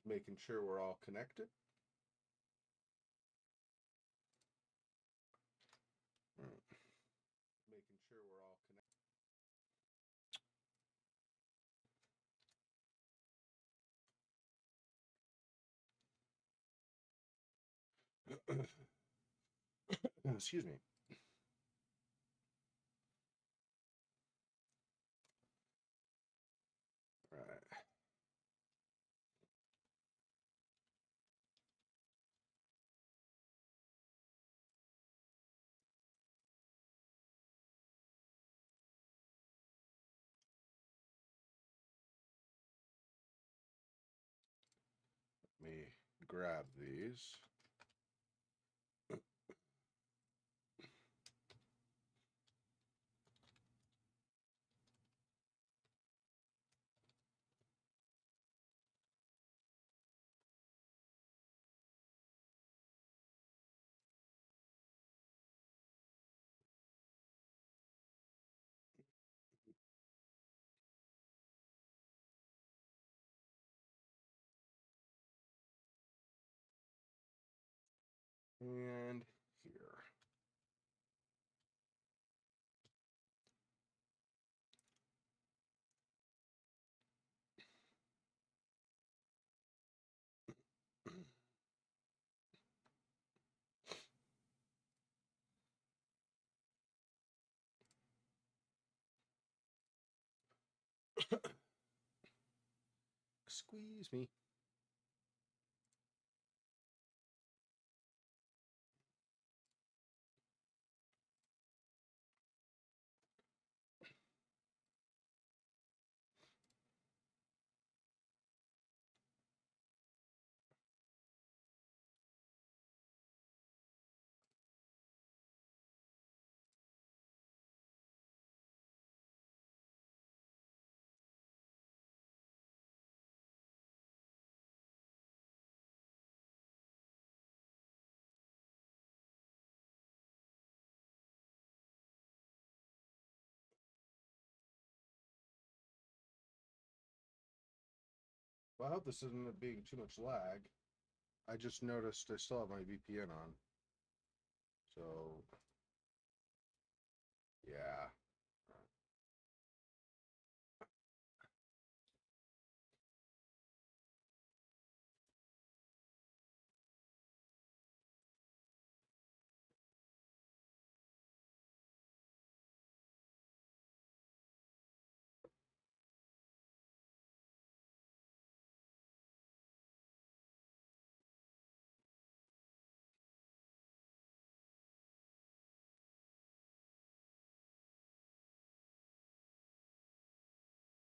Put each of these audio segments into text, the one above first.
Making sure we're all connected. Making sure we're all connected. Excuse me. All right. Let me grab these. And here. Squeeze me. Well, I hope this isn't being too much lag. I just noticed I still have my VPN on. So, yeah.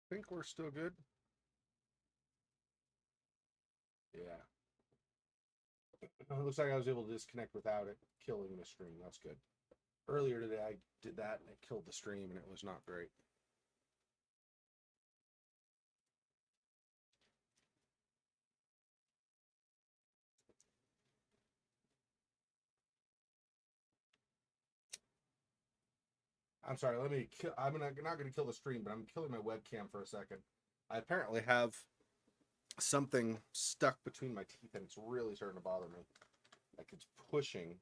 Think we're still good? Yeah. It looks like I was able to disconnect without it killing the stream. That's good. Earlier today, I did that and it killed the stream, and it was not great. I'm sorry. Let me. I'm not going to kill the stream, but I'm killing my webcam for a second. I apparently have something stuck between my teeth, and it's really starting to bother me. Like it's pushing.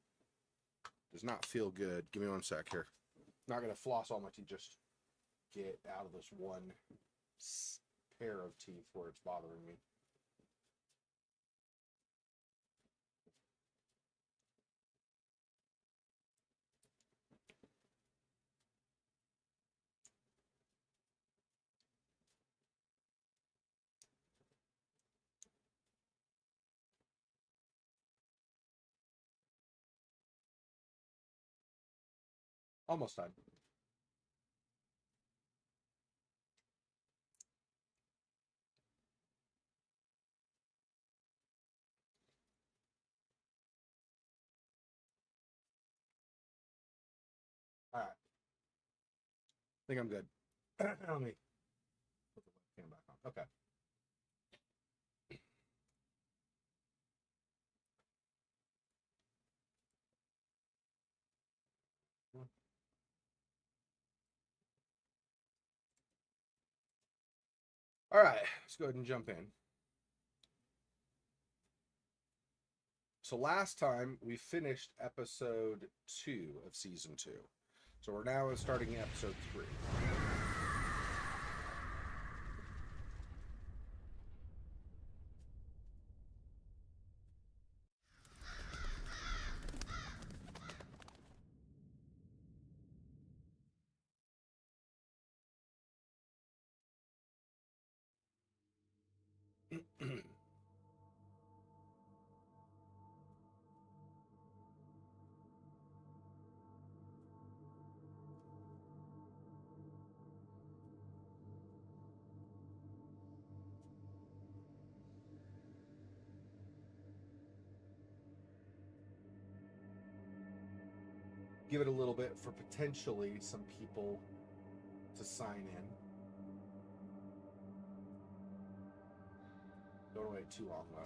Does not feel good. Give me one sec here. Not going to floss all my teeth. Just get out of this one pair of teeth where it's bothering me. Almost done. All right. I think I'm good. Let me put the webcam back on. Okay. All right. Let's go ahead and jump in. So last time we finished episode 2 of season 2. So we're now starting episode 3. Give it a little bit for potentially some people to sign in. Don't wait too long though.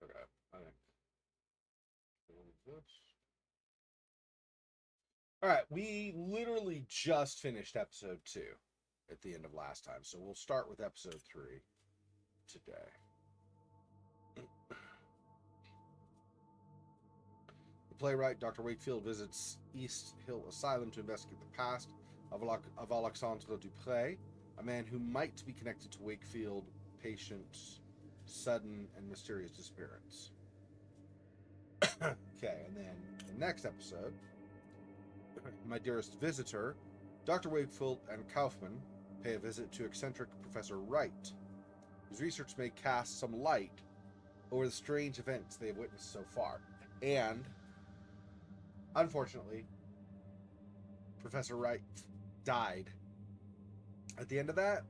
Okay, I think. All right, we literally just finished episode 2 at the end of last time, so we'll start with episode 3 today. The playwright, Dr. Wakefield, visits East Hill Asylum to investigate the past of Alexandre Dupré, a man who might be connected to Wakefield patient's sudden and mysterious disappearance. Okay, and then the next episode, my dearest visitor, Dr. Wakefield and Kaufman pay a visit to eccentric Professor Wright, whose research may cast some light over the strange events they have witnessed so far. And, unfortunately, Professor Wright died. At the end of that,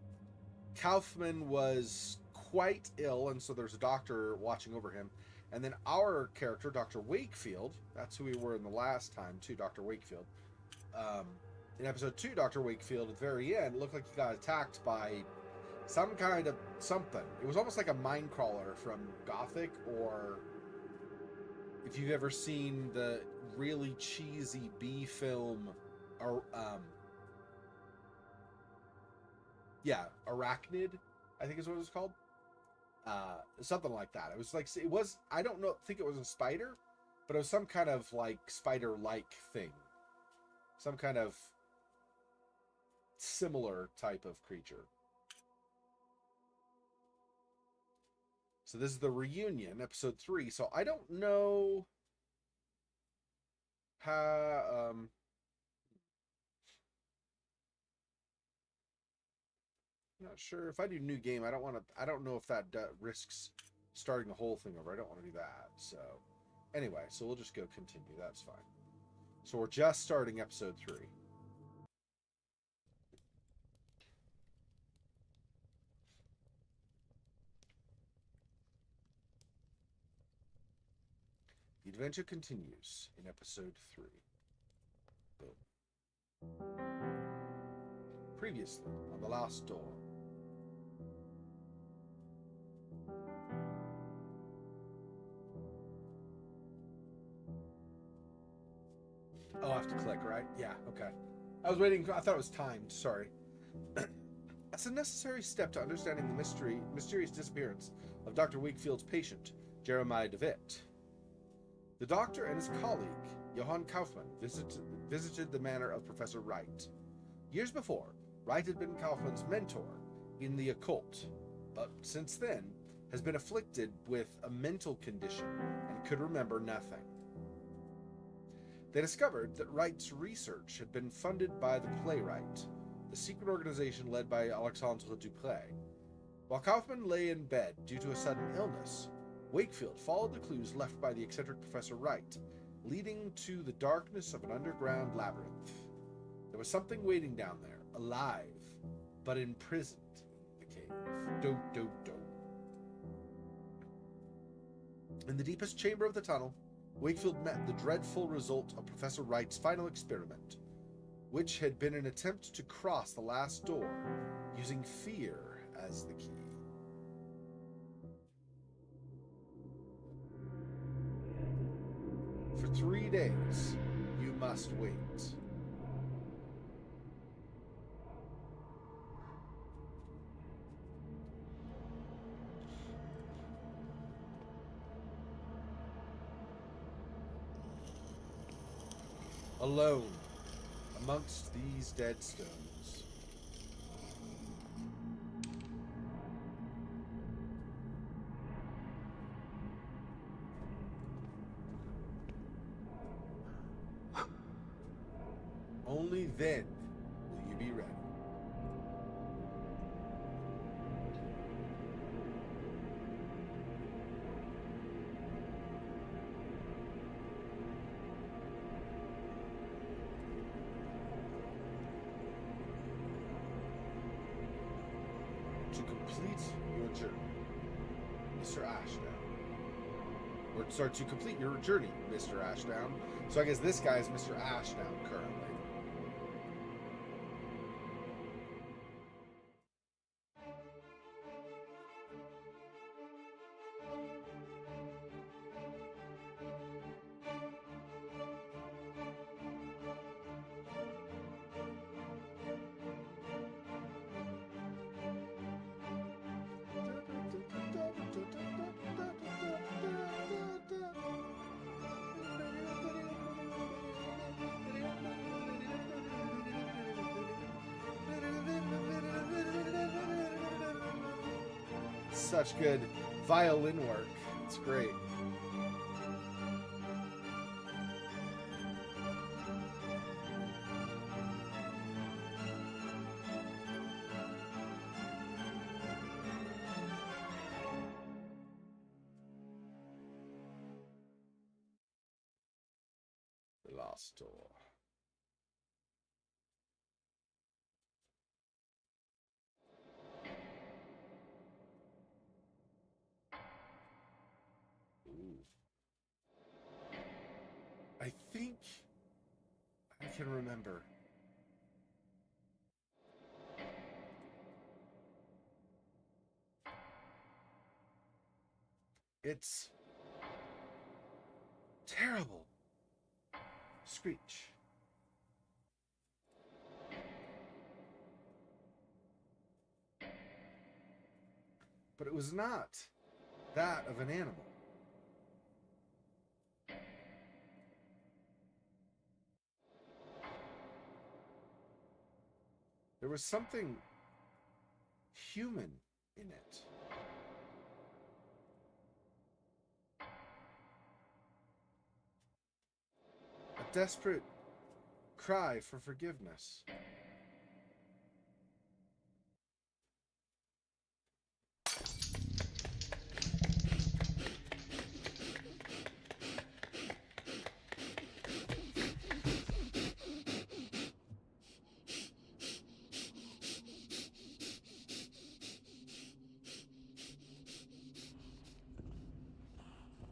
Kaufman was quite ill, and so there's a doctor watching over him. And then our character, Dr. Wakefield, that's who we were in the last time, too, Dr. Wakefield. In episode 2, Dr. Wakefield, at the very end, looked like he got attacked by some kind of something. It was almost like a mind crawler from Gothic, or if you've ever seen the really cheesy B film, or Arachnid, I think is what it was called. Something like that. It was like, it was, I don't know, think it was a spider, but it was some kind of like spider-like thing. Some kind of similar type of creature. So this is the reunion, episode 3. So I don't know how, not sure. If I do new game, I don't know if that risks starting the whole thing over. I don't want to do that. So anyway, so we'll just go continue. That's fine. So we're just starting episode 3. The adventure continues in episode 3. Boom. Previously on the last door. Oh, I have to click, right? Yeah, okay. I was waiting. I thought it was timed. Sorry. That's a necessary step to understanding the mysterious disappearance of Dr. Wakefield's patient, Jeremiah DeWitt. The doctor and his colleague, Johann Kaufmann, visited the manor of Professor Wright. Years before, Wright had been Kaufmann's mentor in the occult, but since then, has been afflicted with a mental condition and could remember nothing. They discovered that Wright's research had been funded by the Playwright, the secret organization led by Alexandre Dupré. While Kaufman lay in bed due to a sudden illness, Wakefield followed the clues left by the eccentric Professor Wright, leading to the darkness of an underground labyrinth. There was something waiting down there, alive, but imprisoned in the cave. Do. In the deepest chamber of the tunnel, Wakefield met the dreadful result of Professor Wright's final experiment, which had been an attempt to cross the last door using fear as the key. For 3 days, you must wait. Alone, amongst these dead stones. Only then will you be ready. To complete your journey, Mr. Ashdown. To complete your journey, Mr. Ashdown. So I guess this guy is Mr. Ashdown currently. Such good violin work. It's great. The last door. I think I can remember. It's terrible. Screech. But it was not that of an animal. There was something human in it. A desperate cry for forgiveness.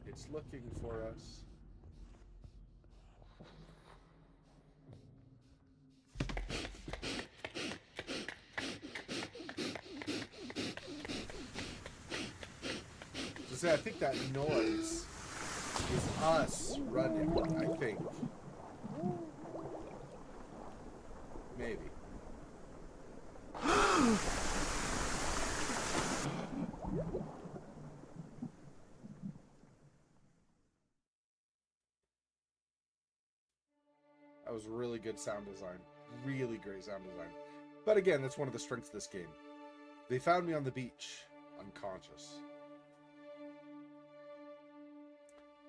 It's looking for us. So I think that noise is us running, I think. Maybe. That was really good sound design. Really great sound design. But again, that's one of the strengths of this game. They found me on the beach, unconscious.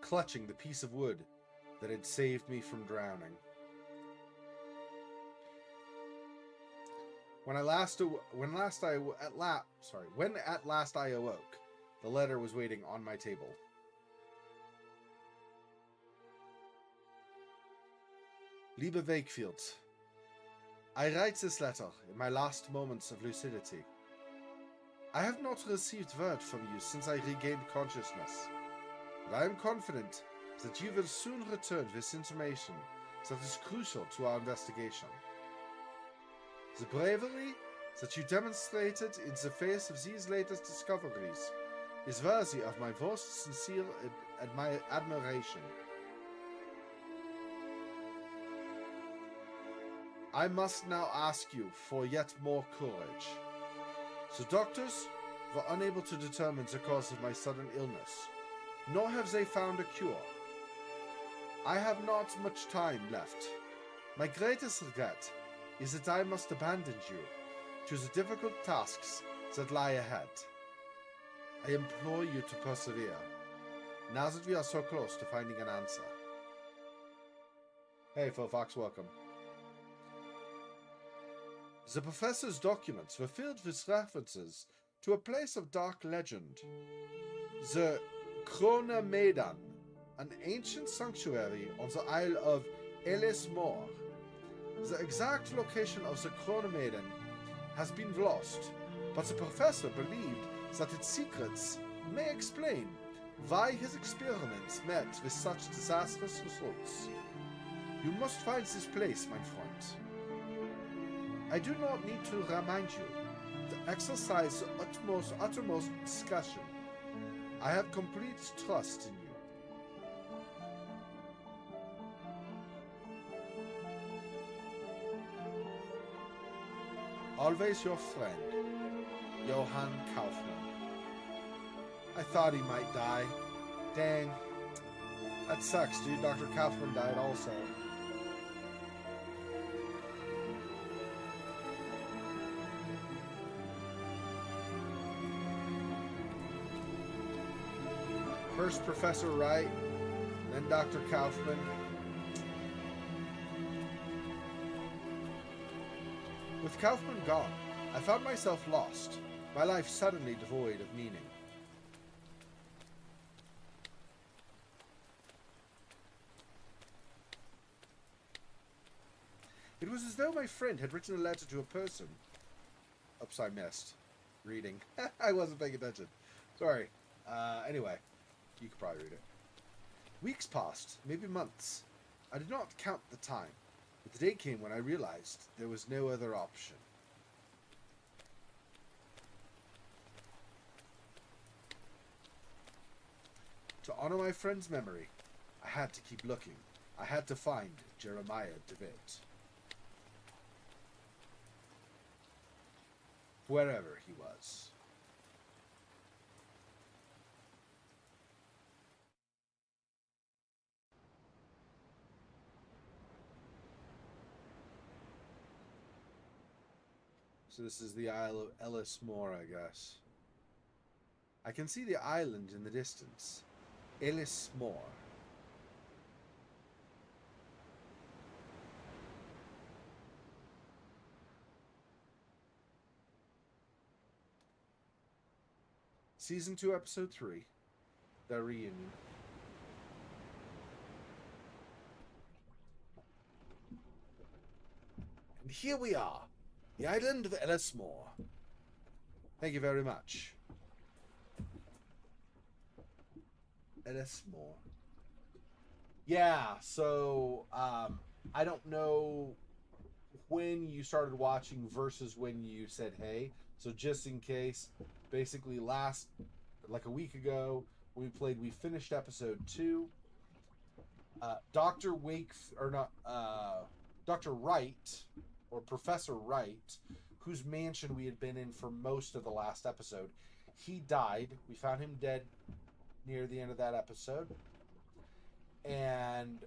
clutching the piece of wood that had saved me from drowning. When at last I awoke, the letter was waiting on my table. Liebe Wakefield, I write this letter in my last moments of lucidity. I have not received word from you since I regained consciousness, but I am confident that you will soon return with information that is crucial to our investigation. The bravery that you demonstrated in the face of these latest discoveries is worthy of my most sincere admiration. I must now ask you for yet more courage. The doctors were unable to determine the cause of my sudden illness, nor have they found a cure. I have not much time left. My greatest regret is that I must abandon you to the difficult tasks that lie ahead. I implore you to persevere, now that we are so close to finding an answer. Hey, Phil Fox, welcome. The professor's documents were filled with references to a place of dark legend. The Krona Maidan, an ancient sanctuary on the Isle of Ellesmore. The exact location of the Krona Maiden has been lost, but the professor believed that its secrets may explain why his experiments met with such disastrous results. You must find this place, my friend. I do not need to remind you to exercise the uttermost discretion. I have complete trust in you. Always your friend, Johann Kaufmann. I thought he might die. Dang. That sucks, dude. Dr. Kaufmann died also. First Professor Wright, then Dr. Kaufmann. With Kaufmann gone, I found myself lost, my life suddenly devoid of meaning. It was as though my friend had written a letter to a person. Oops, I missed. Reading. I wasn't paying attention. Sorry. Anyway, you could probably read it. Weeks passed, maybe months. I did not count the time. But the day came when I realized there was no other option. To honor my friend's memory, I had to keep looking. I had to find Jeremiah DeWitt. Wherever he was. So this is the Isle of Ellesmore, I guess. I can see the island in the distance. Ellesmore. Season 2, Episode 3. The Reunion. And here we are. The island of Ellesmore. Thank you very much. Ellesmore. Yeah, so I don't know when you started watching versus when you said hey. So just in case, basically like a week ago, we finished episode 2. Dr. Wright, or Professor Wright, whose mansion we had been in for most of the last episode, he died. We found him dead near the end of that episode. And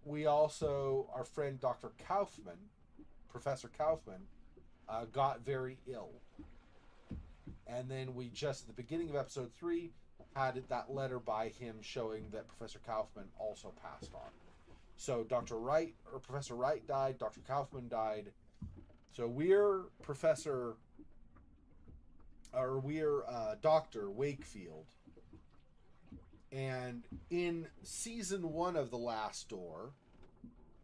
we also, our friend Dr. Kaufmann, Professor Kaufmann, got very ill. And then we just, at the beginning of episode 3, had that letter by him showing that Professor Kaufman also passed on. So Dr. Wright or Professor Wright died, Dr. Kaufman died. So we're Dr. Wakefield. And in season 1 of The Last Door,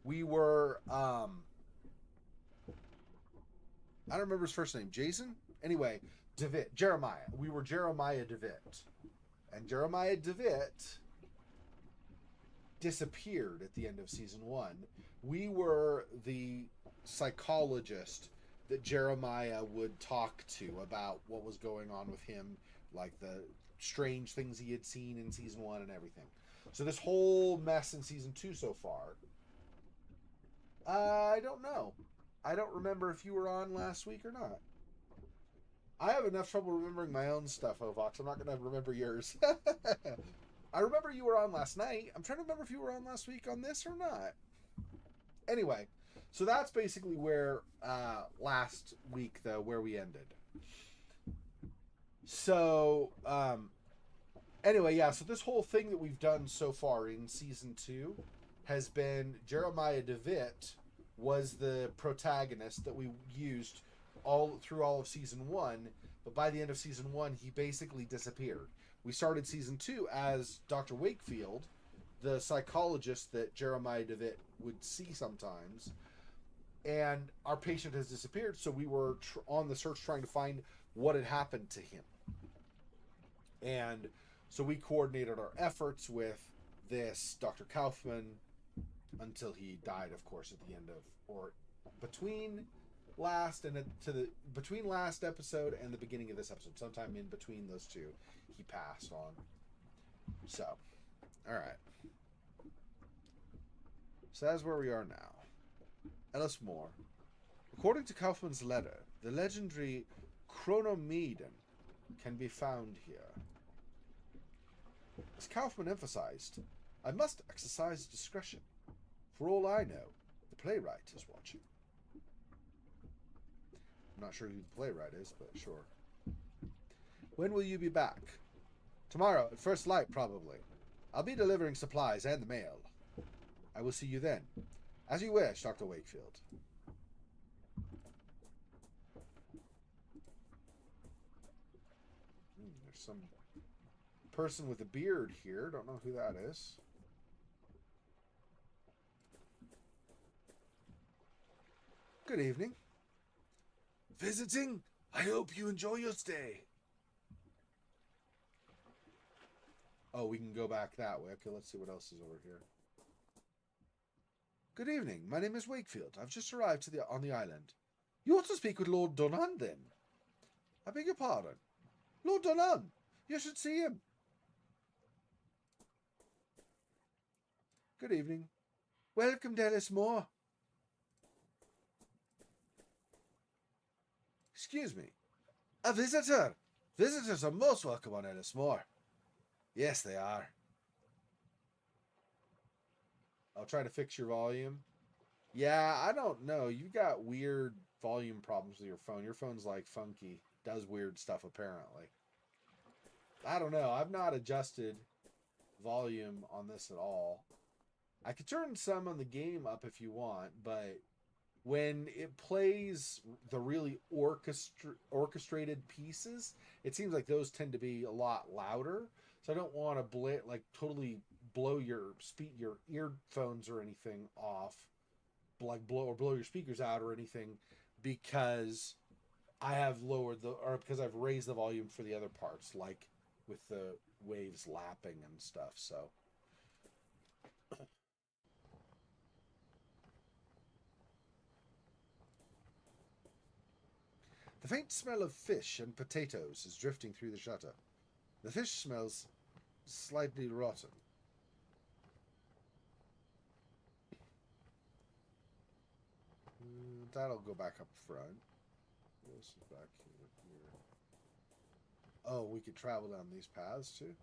we were I don't remember his first name. Jason? Anyway, DeVitt. Jeremiah. We were Jeremiah DeVitt. And Jeremiah DeVitt disappeared at the end of season 1. We were the psychologist that Jeremiah would talk to about what was going on with him, like the strange things he had seen in season 1 and everything. So this whole mess in season 2 so far, I don't know. I don't remember if you were on last week or not. I have enough trouble remembering my own stuff, Ovox. I'm not going to remember yours. I remember you were on last night. I'm trying to remember if you were on last week on this or not. Anyway, so that's basically where last week, though, where we ended. So, anyway, yeah, so this whole thing that we've done so far in season 2 has been Jeremiah DeVitt was the protagonist that we used all of season 1, but by the end of season 1 he basically disappeared. We started season 2 as Dr. Wakefield, the psychologist that Jeremiah DeVitt would see sometimes, and our patient has disappeared, so we were on the search trying to find what had happened to him. And so we coordinated our efforts with this Dr. Kaufman until he died, of course, at the end of, or between last episode and the beginning of this episode, sometime in between those two, he passed on. So, all right. So that's where we are now. Ellis Moore. According to Kaufman's letter, the legendary Chronomedon can be found here. As Kaufman emphasized, I must exercise discretion. For all I know, the playwright is watching. I'm not sure who the playwright is, but sure. When will you be back? Tomorrow, at first light, probably. I'll be delivering supplies and the mail. I will see you then. As you wish, Dr. Wakefield. There's some person with a beard here. Don't know who that is. Good evening. Visiting? I hope you enjoy your stay. Oh, we can go back that way. Okay, let's see what else is over here. Good evening. My name is Wakefield. I've just arrived on the island. You ought to speak with Lord Donan, then. I beg your pardon. Lord Donan. You should see him. Good evening. Welcome to Ellis Moore. Excuse me. A visitor. Visitors are most welcome on Ellis Moore. Yes, they are. I'll try to fix your volume. Yeah, I don't know. You got weird volume problems with your phone. Your phone's like funky. Does weird stuff apparently. I don't know. I've not adjusted volume on this at all. I could turn some on the game up if you want, but when it plays the really orchestrated pieces, it seems like those tend to be a lot louder. So I don't want to totally blow your earphones or anything off, blow your speakers out or anything, because I have because I've raised the volume for the other parts, like with the waves lapping and stuff. So. The faint smell of fish and potatoes is drifting through the shutter. The fish smells slightly rotten. That'll go back up front. This is back here. Oh, we could travel down these paths too.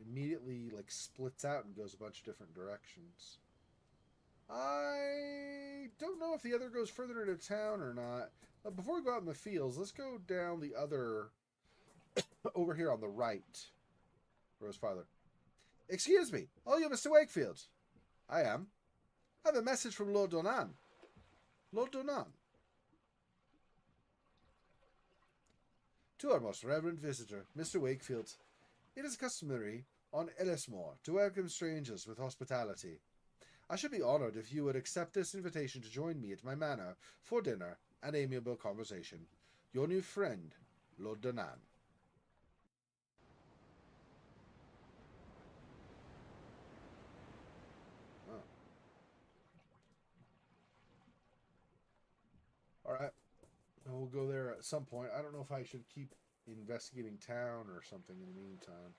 Immediately splits out and goes a bunch of different directions. I don't know if the other goes further into town or not. But before we go out in the fields, let's go down the other Over here on the right. Rose farther. Excuse me. Oh, you Mr. Wakefield? I am. I have a message from Lord Donan. Lord Donan. To our most reverend visitor, Mr. Wakefield, it is customary on Ellismore to welcome strangers with hospitality. I should be honoured if you would accept this invitation to join me at my manor for dinner and amiable conversation. Your new friend, Lord Donan. Oh. Alright. We'll go there at some point. I don't know if I should keep investigating town or something in the meantime.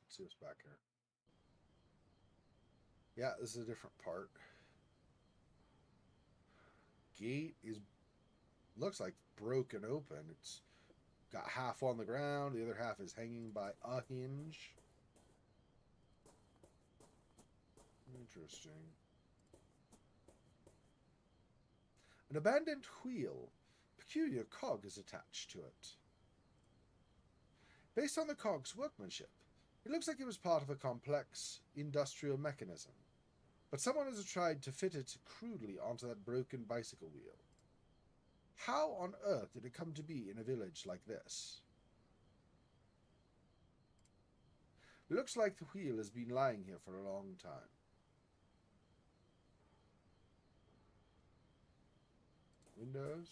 Let's see what's back here. Yeah, this is a different part. Gate is looks like broken open. It's got half on the ground, the other half is hanging by a hinge. Interesting. An abandoned wheel. Peculiar cog is attached to it. Based on the cog's workmanship, it looks like it was part of a complex industrial mechanism, but someone has tried to fit it crudely onto that broken bicycle wheel. How on earth did it come to be in a village like this? It looks like the wheel has been lying here for a long time. Windows?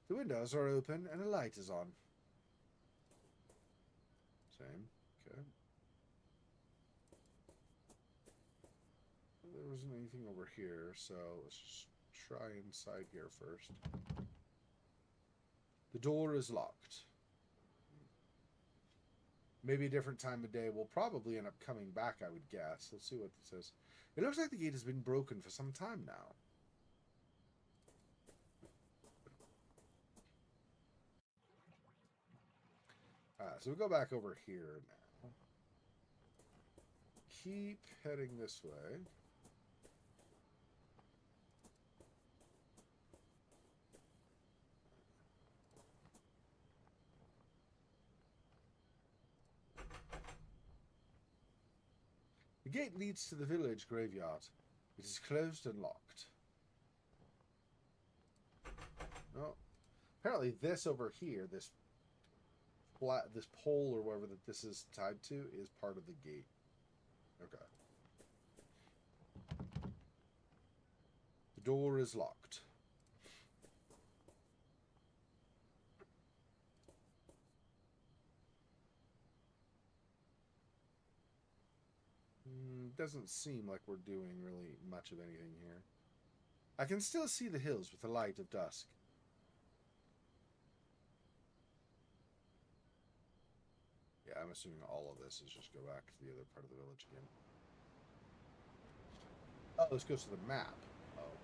The windows are open and a light is on. Same. Okay. There wasn't anything over here, so let's just try inside here first. The door is locked. Maybe a different time of day. We'll probably end up coming back, I would guess. Let's see what it says. It looks like the gate has been broken for some time now. So we'll go back over here now. Keep heading this way. The gate leads to the village graveyard. It is closed and locked. Oh, apparently this over here, this pole or whatever that this is tied to, is part of the gate. Okay. The door is locked. Doesn't seem like we're doing really much of anything here. I can still see the hills with the light of dusk. Yeah, I'm assuming all of this is just go back to the other part of the village again. Oh, this goes to the map. Oh.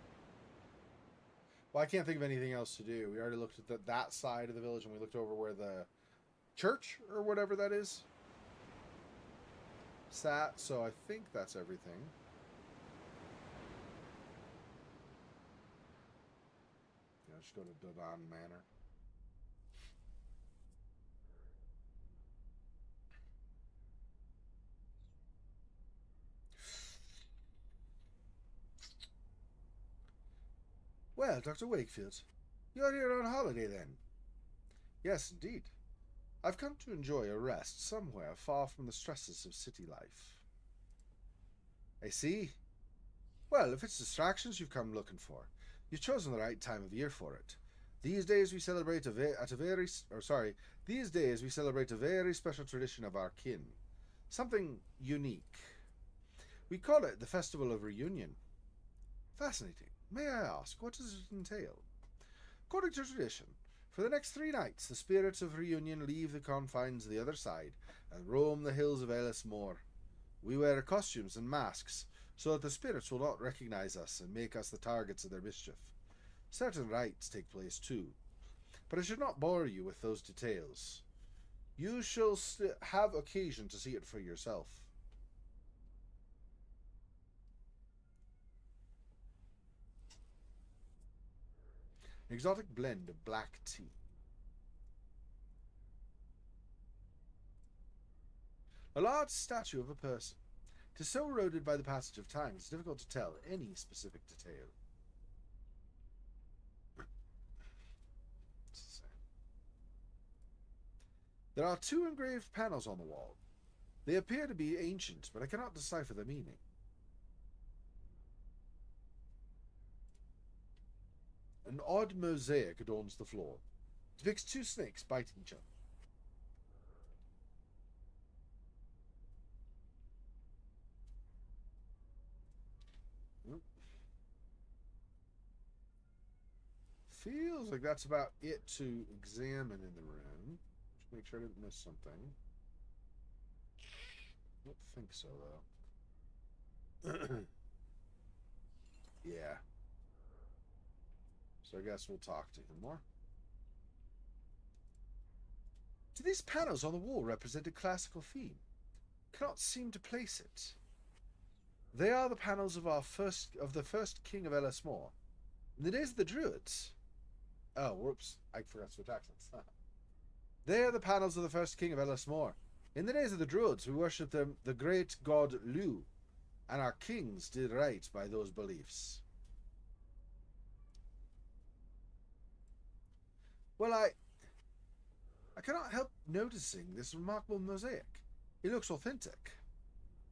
Well, I can't think of anything else to do. We already looked at that side of the village, and we looked over where the church, or whatever that is, sat, so I think that's everything. Yeah, just go to Donan Manor. Well, Dr. Wakefield, you're here on holiday then? Yes, indeed. I've come to enjoy a rest somewhere far from the stresses of city life. I see. Well, if it's distractions you've come looking for, you've chosen the right time of year for it. These days we celebrate a very special tradition of our kin. Something unique. We call it the Festival of Reunion. Fascinating. May I ask, what does it entail? According to tradition, for the next 3 nights, the spirits of reunion leave the confines of the other side and roam the hills of Ellismore. We wear costumes and masks so that the spirits will not recognize us and make us the targets of their mischief. Certain rites take place too, but I should not bore you with those details. You shall have occasion to see it for yourself. An exotic blend of black tea. A large statue of a person. It is so eroded by the passage of time, it's difficult to tell any specific detail. There are 2 engraved panels on the wall. They appear to be ancient, but I cannot decipher the meaning. An odd mosaic adorns the floor. It depicts 2 snakes biting each other. Feels like that's about it to examine in the room. Just make sure I didn't miss something. I don't think so, though. Yeah. So I guess we'll talk to him more. Do these panels on the wall represent a classical theme? Cannot seem to place it. They are the panels of the first king of Ellismore. In the days of the Druids. Oh, whoops. I forgot to switch accents. They are the panels of the first king of Ellismore. In the days of the Druids, we worshipped the great god Lu, and our kings did right by those beliefs. Well, I cannot help noticing this remarkable mosaic. It looks authentic.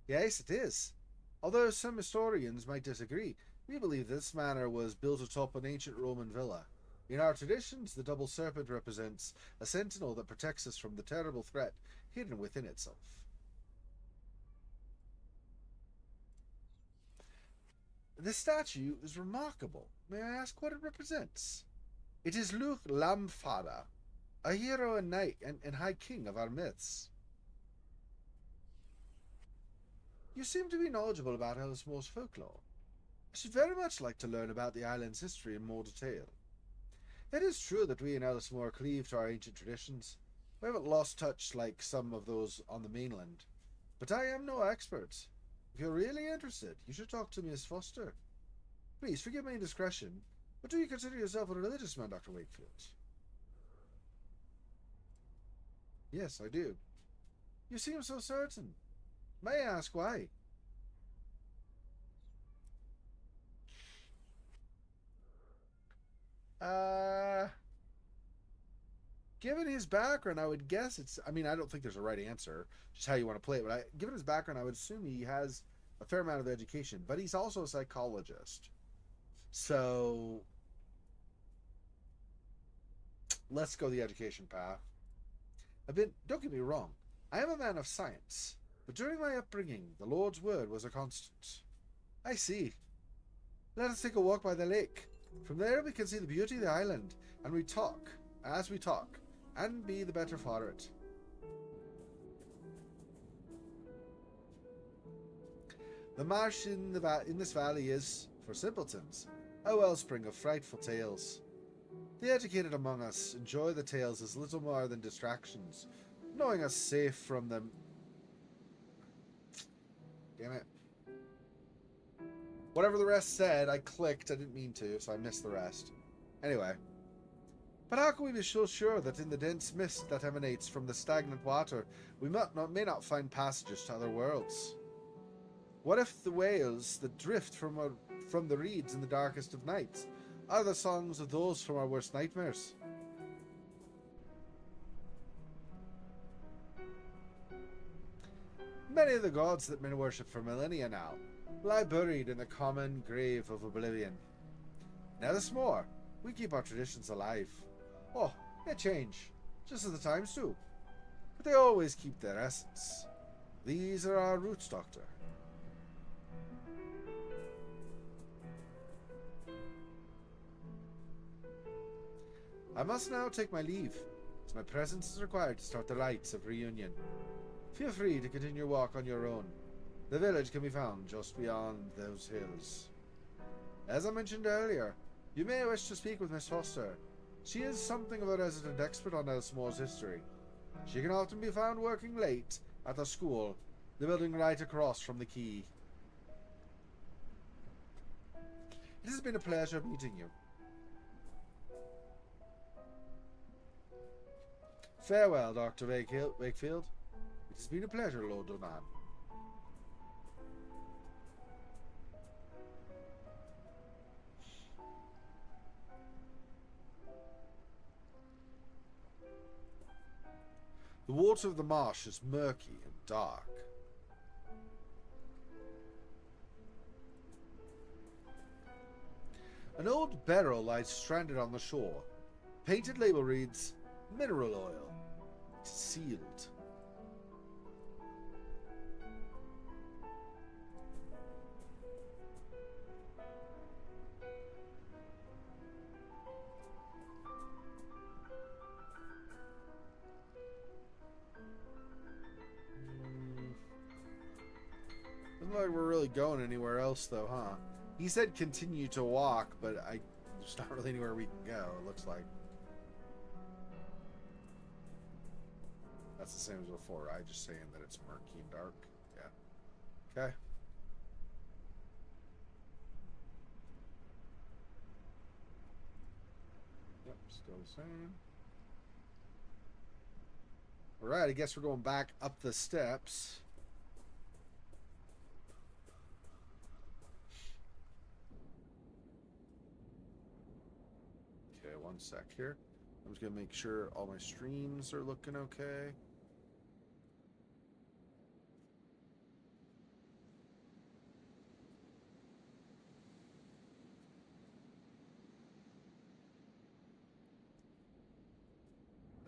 Yes, it is. Although some historians might disagree, we believe this manor was built atop an ancient Roman villa. In our traditions, the double serpent represents a sentinel that protects us from the terrible threat hidden within itself. This statue is remarkable. May I ask what it represents? It is Luc Lamfada, a hero and knight and high king of our myths. You seem to be knowledgeable about Ellismore's folklore. I should very much like to learn about the island's history in more detail. It is true that we in Ellismore cleave to our ancient traditions. We haven't lost touch like some of those on the mainland. But I am no expert. If you're really interested, you should talk to Miss Foster. Please forgive my indiscretion, but do you consider yourself a religious man, Dr. Wakefield? Yes, I do. You seem so certain. May I ask why? Given his background, I would guess it's... I mean, I don't think there's a right answer, just how you want to play it, but given his background, I would assume he has a fair amount of education, but he's also a psychologist. So, let's go the education path. Don't get me wrong, I am a man of science, but during my upbringing, the Lord's word was a constant. I see. Let us take a walk by the lake. From there we can see the beauty of the island, and we talk, as we talk, and be the better for it. The marsh in this valley is, for simpletons, a wellspring of frightful tales. The educated among us enjoy the tales as little more than distractions, knowing us safe from them. Damn it. Whatever the rest said, I clicked. I didn't mean to, so I missed the rest. Anyway. But how can we be so sure that in the dense mist that emanates from the stagnant water, we may not find passages to other worlds? What if the wails that drift from the reeds in the darkest of nights are the songs of those from our worst nightmares? Many of the gods that men worship for millennia now lie buried in the common grave of oblivion. Now there's more. We keep our traditions alive. Oh, they change, just as the times do. But they always keep their essence. These are our roots, Doctor. I must now take my leave, as my presence is required to start the rites of reunion. Feel free to continue your walk on your own. The village can be found just beyond those hills. As I mentioned earlier, you may wish to speak with Miss Foster. She is something of a resident expert on Ellismore's history. She can often be found working late at the school, the building right across from the quay. It has been a pleasure meeting you. Farewell, Dr. Wakefield. It has been a pleasure, Lord Donan. The water of the marsh is murky and dark. An old barrel lies stranded on the shore. Painted label reads, mineral oil. It's sealed. Doesn't look like we're really going anywhere else, though, huh? He said continue to walk, but there's not really anywhere we can go, it looks like. That's the same as before, right? Just saying that it's murky and dark. Yeah. Okay. Yep, still the same. Alright, I guess we're going back up the steps. Okay, one sec here. I'm just going to make sure all my streams are looking okay.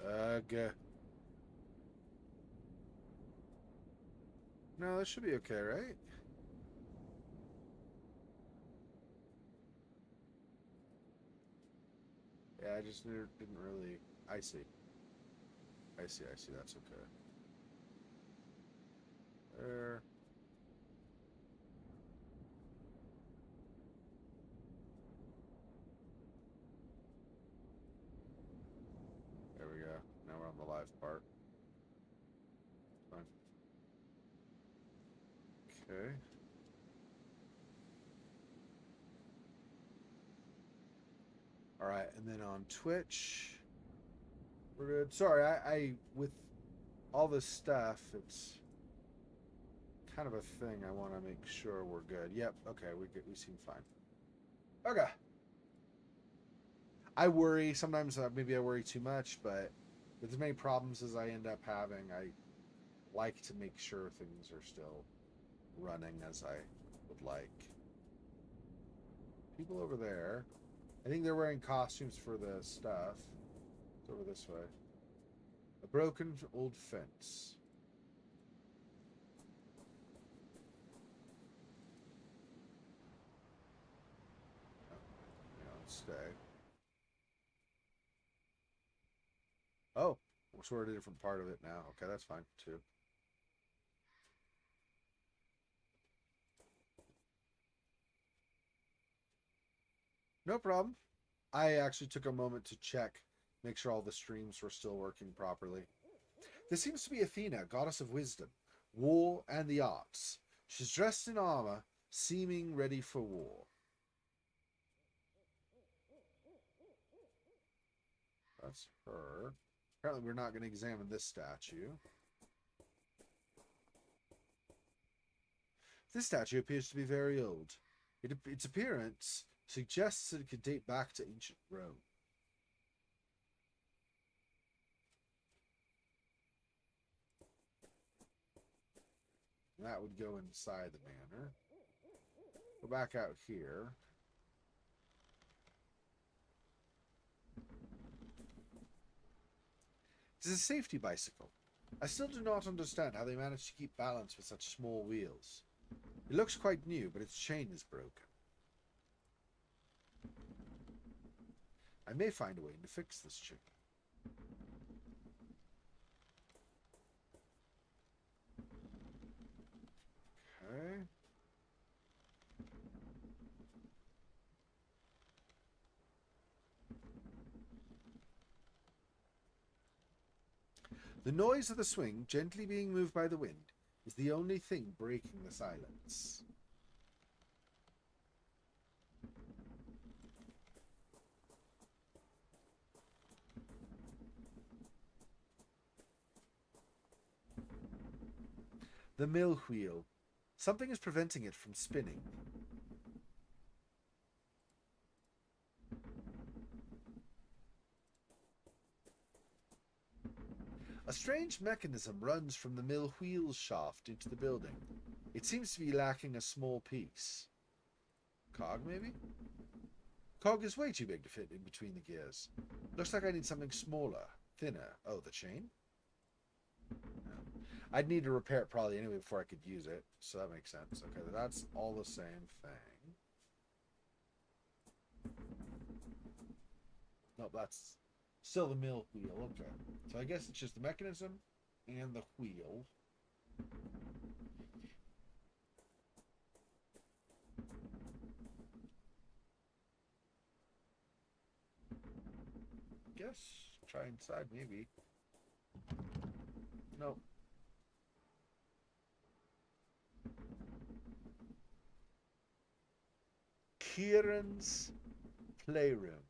Ugh. No, this should be okay, right? Yeah, I just didn't really... I see. That's okay. There. There we go. Now we're on the live part. Fine. Okay. Alright, and then on Twitch, we're good. Sorry, I with all this stuff, it's kind of a thing. I want to make sure we're good. Yep, okay, we seem fine. Okay. I worry, sometimes maybe I worry too much, but with as many problems as I end up having, I like to make sure things are still running as I would like. People over there, I think they're wearing costumes for the stuff. It's over this way. A broken old fence. Let's stay. Oh, so we're at a different part of it now. Okay, that's fine too. No problem. I actually took a moment to check, make sure all the streams were still working properly. This seems to be Athena, goddess of wisdom, war, and the arts. She's dressed in armor, seeming ready for war. That's her. Apparently we're not going to examine this statue. This statue appears to be very old. Its appearance suggests that it could date back to ancient Rome. And that would go inside the manor. Go back out here. It is a safety bicycle. I still do not understand how they managed to keep balance with such small wheels. It looks quite new, but its chain is broken. I may find a way to fix this chain. Okay. The noise of the swing, gently being moved by the wind, is the only thing breaking the silence. The mill wheel. Something is preventing it from spinning. A strange mechanism runs from the mill wheel shaft into the building. It seems to be lacking a small piece. Cog, maybe? Cog is way too big to fit in between the gears. Looks like I need something smaller, thinner. Oh, the chain? No. I'd need to repair it probably anyway before I could use it, so that makes sense. Okay, that's all the same thing. No, that's still the mill wheel. Okay. So I guess it's just the mechanism and the wheel. Guess try inside maybe. No. Kieran's playroom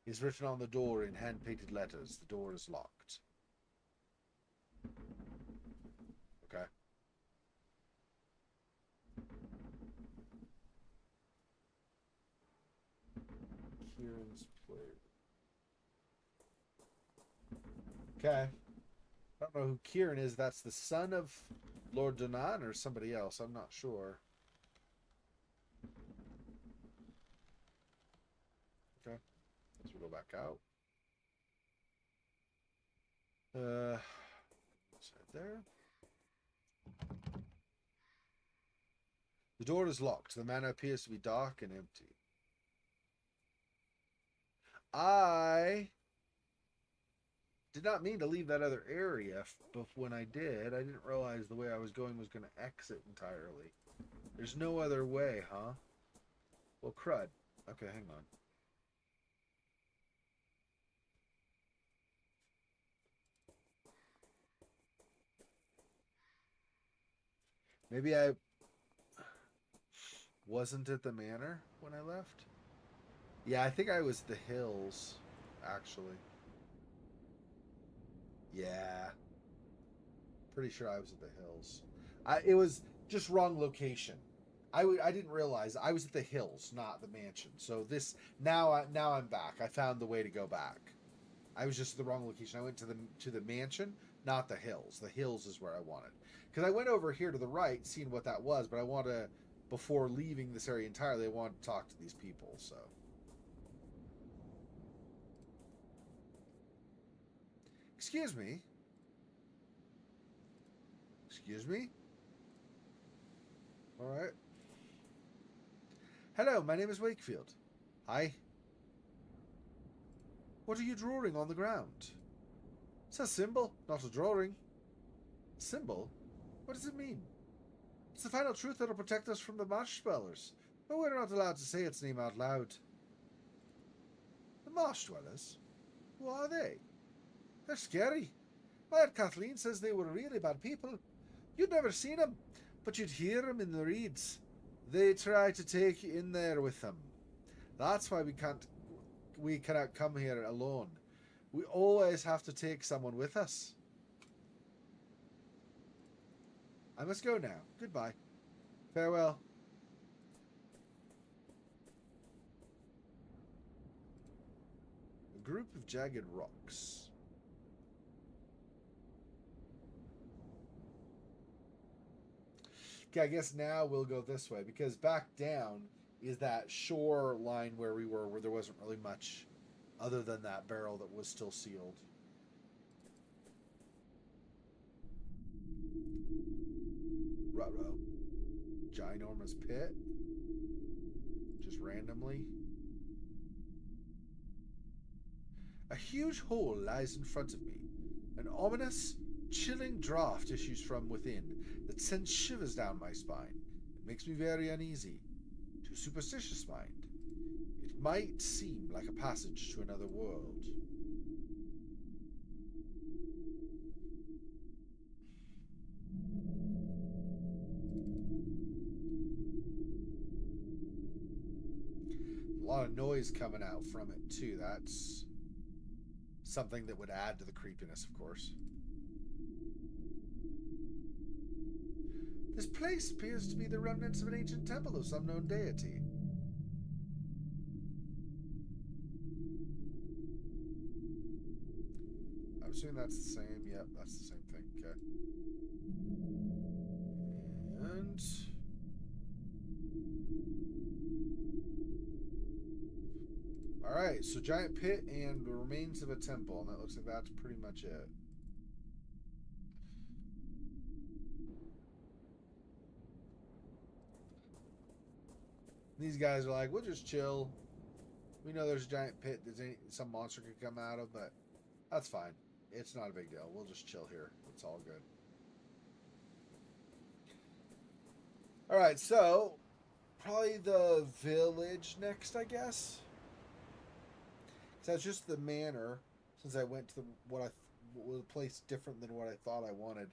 is written on the door in hand-painted letters. The door is locked. Okay. Kieran's playroom. Okay. I don't know who Kieran is. That's the son of Lord Donan or somebody else. I'm not sure. Okay. Let's go back out. What's that there? The door is locked. The manor appears to be dark and empty. I did not mean to leave that other area, but when I did, I didn't realize the way I was going was going to exit entirely. There's no other way, huh? Well, crud. Okay, hang on. Maybe I wasn't at the manor when I left? Yeah, I think I was at the hills, actually. Yeah. Pretty sure I was at the hills. It was just wrong location. I didn't realize I was at the hills, not the mansion. So this now I'm back. I found the way to go back. I was just at the wrong location. I went to the mansion, not the hills. The hills is where I wanted. Because I went over here to the right, seeing what that was, but I want to, before leaving this area entirely, I want to talk to these people, so. Excuse me? Excuse me? Alright. Hello, my name is Wakefield. Hi. What are you drawing on the ground? It's a symbol, not a drawing. Symbol? What does it mean? It's the final truth that'll protect us from the marsh dwellers, but we're not allowed to say its name out loud. The marsh dwellers? Who are they? They're scary. My Aunt Kathleen says they were really bad people. You'd never seen them, but you'd hear them in the reeds. They try to take you in there with them. That's why we cannot come here alone. We always have to take someone with us. I must go now. Goodbye. Farewell. A group of jagged rocks. Okay, I guess now we'll go this way, because back down is that shore line where we were, where there wasn't really much other than that barrel that was still sealed. Ruh-roh. Ginormous pit. Just randomly. A huge hole lies in front of me. An ominous, chilling draft issues from within that sends shivers down my spine. It makes me very uneasy. To a superstitious mind, it might seem like a passage to another world. A lot of noise coming out from it too. That's something that would add to the creepiness, of course. This place appears to be the remnants of an ancient temple of some known deity. I'm assuming that's the same. Yep, that's the same thing. Okay. And... Alright, so giant pit and the remains of a temple, and that looks like that's pretty much it. These guys are like, we'll just chill. We know there's a giant pit that some monster could come out of, but that's fine. It's not a big deal. We'll just chill here. It's all good. Alright, so probably the village next, I guess. So that's just the manor, since I went to the place different than what I thought I wanted,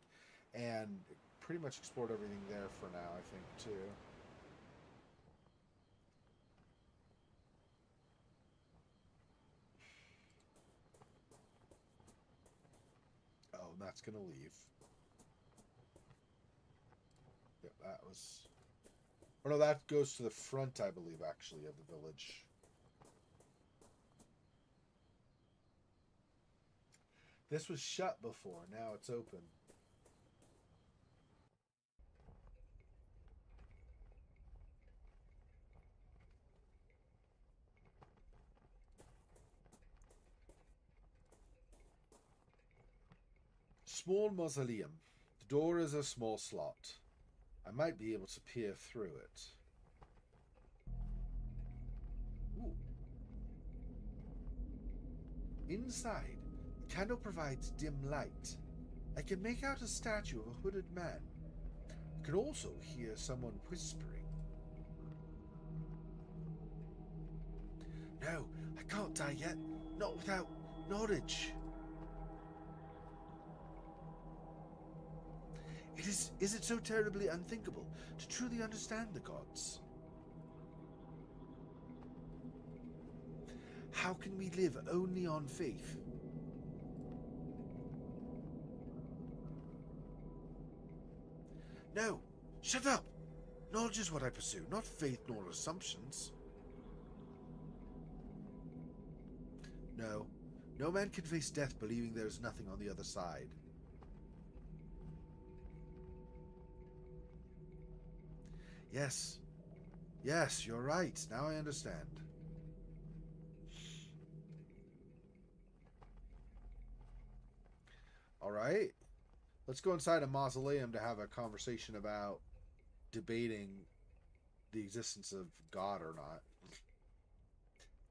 and pretty much explored everything there for now, I think, too. Oh, that's gonna leave. Yep, that was... Oh no, that goes to the front, I believe, actually, of the village. This was shut before, now it's open. Small mausoleum. The door is a small slot. I might be able to peer through it. Ooh. Inside, the candle provides dim light. I can make out a statue of a hooded man. I can also hear someone whispering. No, I can't die yet. Not without knowledge. Is it so terribly unthinkable to truly understand the gods? How can we live only on faith? No, shut up! Knowledge is what I pursue, not faith nor assumptions. No, no man can face death believing there is nothing on the other side. Yes, yes, you're right. Now I understand. All right. Let's go inside a mausoleum to have a conversation about debating the existence of God or not.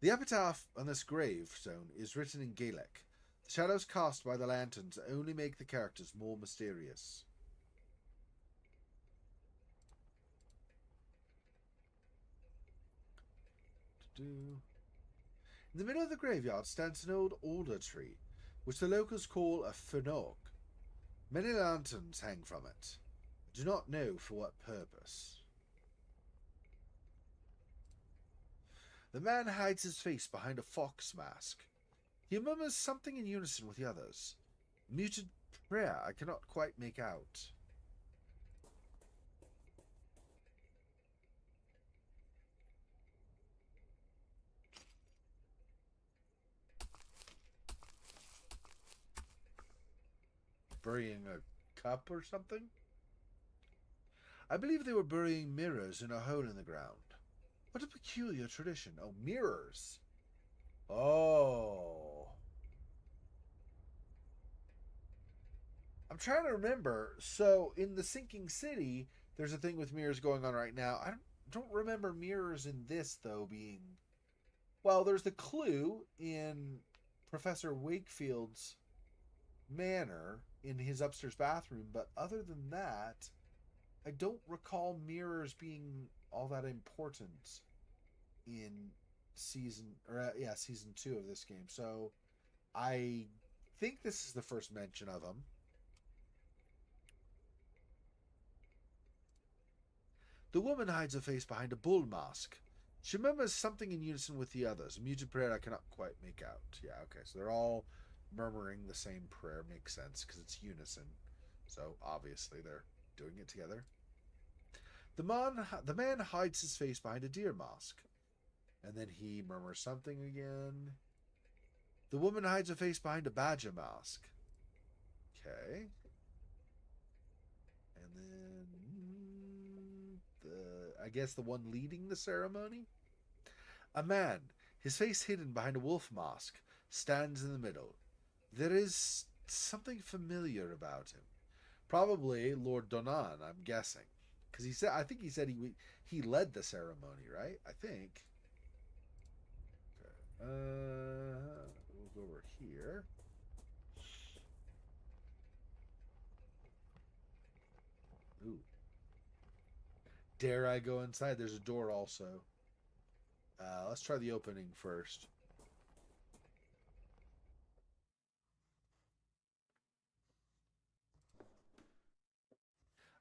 The epitaph on this gravestone is written in Gaelic. The shadows cast by the lanterns only make the characters more mysterious. In the middle of the graveyard stands an old alder tree, which the locals call a fennog. Many lanterns hang from it. I do not know for what purpose. The man hides his face behind a fox mask. He murmurs something in unison with the others. Muted prayer I cannot quite make out. Burying a cup or something? I believe they were burying mirrors in a hole in the ground. What a peculiar tradition. Oh, mirrors. Oh. I'm trying to remember. So, in the sinking city, there's a thing with mirrors going on right now. I don't remember mirrors in this, though, being... Well, there's the clue in Professor Wakefield's manor in his upstairs bathroom, but other than that, I don't recall mirrors being all that important in season 2 of this game. So I think this is the first mention of them. The woman hides her face behind a bull mask. She murmurs something in unison with the others. A muted prayer I cannot quite make out. Yeah, okay, so they're all murmuring the same prayer. Makes sense because it's unison. So obviously they're doing it together. The man hides his face behind a deer mask. And then he murmurs something again. The woman hides her face behind a badger mask. Okay. And then I guess the one leading the ceremony? A man, his face hidden behind a wolf mask, stands in the middle. There is something familiar about him. Probably Lord Donan, I'm guessing. Because I think he said he led the ceremony, right? I think. Okay. We'll go over here. Ooh. Dare I go inside? There's a door also. Let's try the opening first.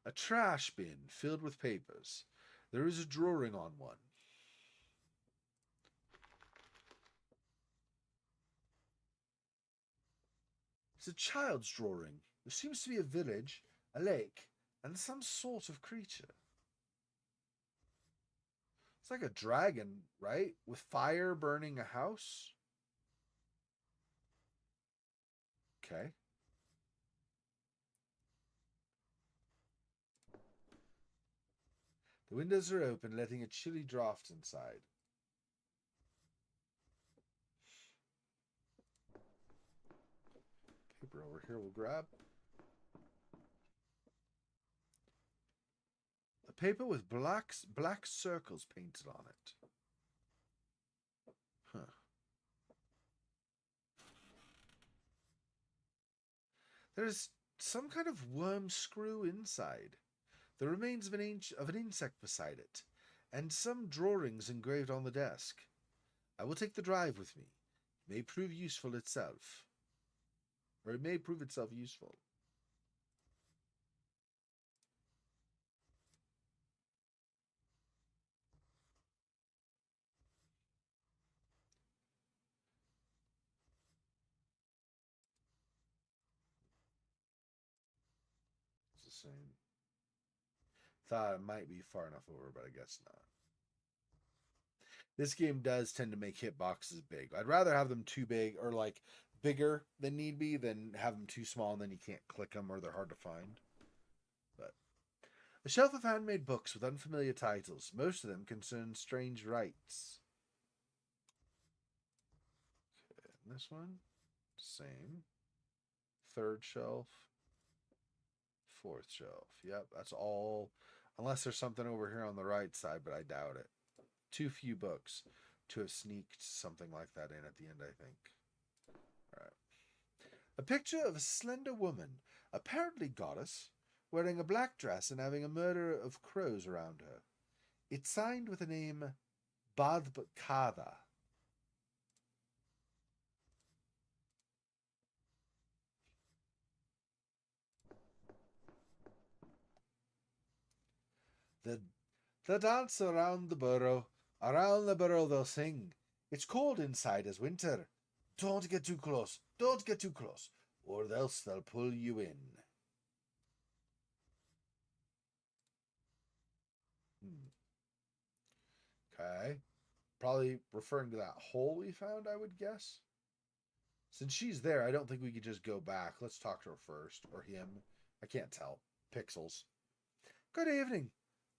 A trash bin filled with papers. There is a drawing on one. It's a child's drawing. There seems to be a village, a lake, and some sort of creature. It's like a dragon, right? With fire burning a house. Okay. The windows are open, letting a chilly draft inside. Paper over here we'll grab. A paper with black circles painted on it. Huh. There's some kind of worm screw inside. The remains of an insect beside it, and some drawings engraved on the desk. I will take the drive with me. It may prove useful itself. Or it may prove itself useful. It's the same. Thought it might be far enough over, but I guess not. This game does tend to make hitboxes big. I'd rather have them too big or like bigger than need be than have them too small and then you can't click them or they're hard to find. But a shelf of handmade books with unfamiliar titles. Most of them concern strange rites. Okay, and this one, same. Third shelf. Fourth shelf. Yep, that's all. Unless there's something over here on the right side, but I doubt it. Too few books to have sneaked something like that in at the end, I think. All right. A picture of a slender woman, apparently goddess, wearing a black dress and having a murder of crows around her. It's signed with the name Badbkada. The dance around the burrow. Around the burrow they'll sing. It's cold inside as winter. Don't get too close. Don't get too close. Or else they'll pull you in. Okay. Probably referring to that hole we found, I would guess. Since she's there, I don't think we could just go back. Let's talk to her first. Or him. I can't tell. Pixels. Good evening.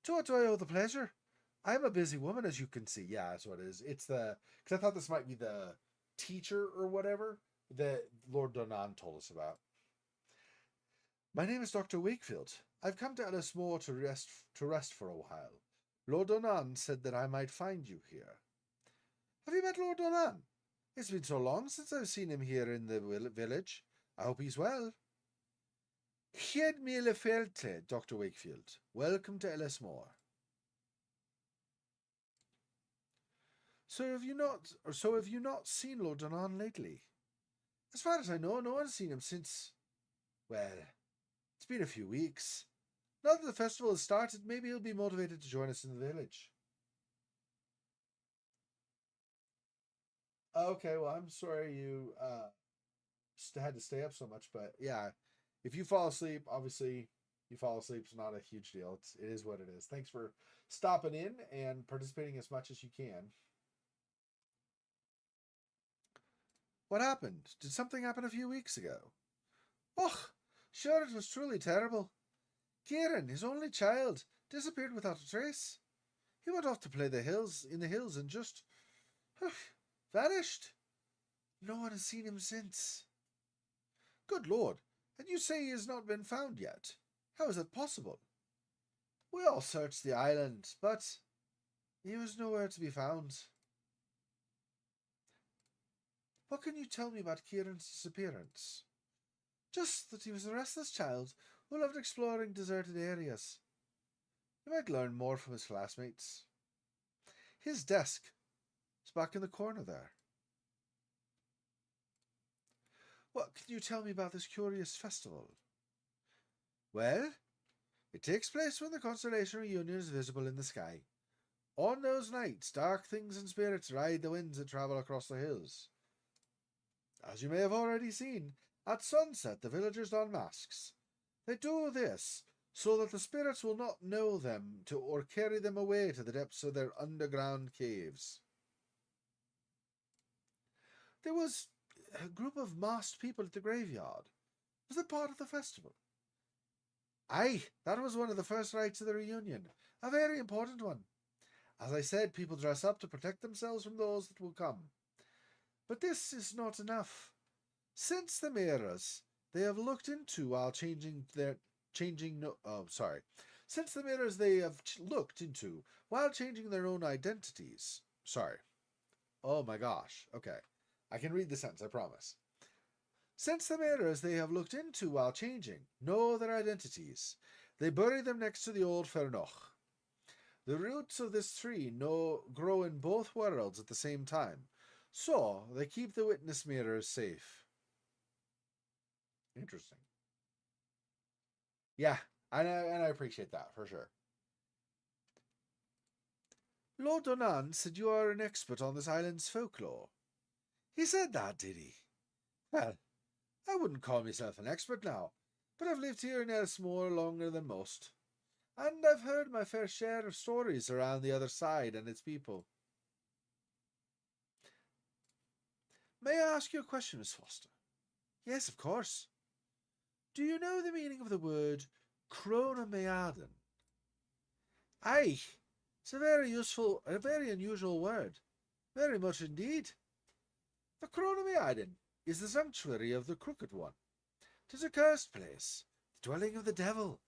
To what do I owe the pleasure? I'm a busy woman, as you can see. Yeah, that's what it is. It's the... Because I thought this might be the teacher or whatever that Lord Donan told us about. My name is Dr. Wakefield. I've come to Ellismore to rest for a while. Lord Donan said that I might find you here. Have you met Lord Donan? It's been so long since I've seen him here in the village. I hope he's well. Hied mille felte, Dr. Wakefield. Welcome to Ellismore. So have you not seen Lord Donan lately? As far as I know, no one's seen him since... Well, it's been a few weeks. Now that the festival has started, maybe he'll be motivated to join us in the village. Okay, well, I'm sorry you had to stay up so much, but yeah, if you fall asleep, obviously you fall asleep is not a huge deal. It is what it is. Thanks for stopping in and participating as much as you can. What happened? Did something happen a few weeks ago? Oh, sure, it was truly terrible. Kieran, his only child, disappeared without a trace. He went off to play in the hills and just vanished. No one has seen him since. Good Lord, and you say he has not been found yet? How is that possible? We all searched the island, but he was nowhere to be found. What can you tell me about Kieran's disappearance? Just that he was a restless child who loved exploring deserted areas. You might learn more from his classmates. His desk is back in the corner there. What can you tell me about this curious festival? Well, it takes place when the constellation reunion is visible in the sky. On those nights, dark things and spirits ride the winds and travel across the hills. As you may have already seen, at sunset the villagers don masks. They do this so that the spirits will not know them or carry them away to the depths of their underground caves. There was a group of masked people at the graveyard. Was it part of the festival? Aye, that was one of the first rites of the reunion, a very important one. As I said, people dress up to protect themselves from those that will come. But this is not enough. Since the mirrors they have looked into while changing their own identities. Sorry. Oh my gosh. Okay. I can read the sentence, I promise. Since the mirrors they have looked into while changing know their identities, they bury them next to the old Fernoch. The roots of this tree grow in both worlds at the same time, so they keep the witness mirrors safe. Interesting. Yeah, and I appreciate that for sure. Lord Donan said you are an expert on this island's folklore. He said that, did he? Well, I wouldn't call myself an expert now, but I've lived here in Elsmore longer than most, and I've heard my fair share of stories around the other side and its people. May I ask you a question, Miss Foster? Yes, of course. Do you know the meaning of the word chronomeaden? Aye, it's a very unusual word. Very much indeed. The chronomeaden is the sanctuary of the Crooked One. 'Tis a cursed place, the dwelling of the devil.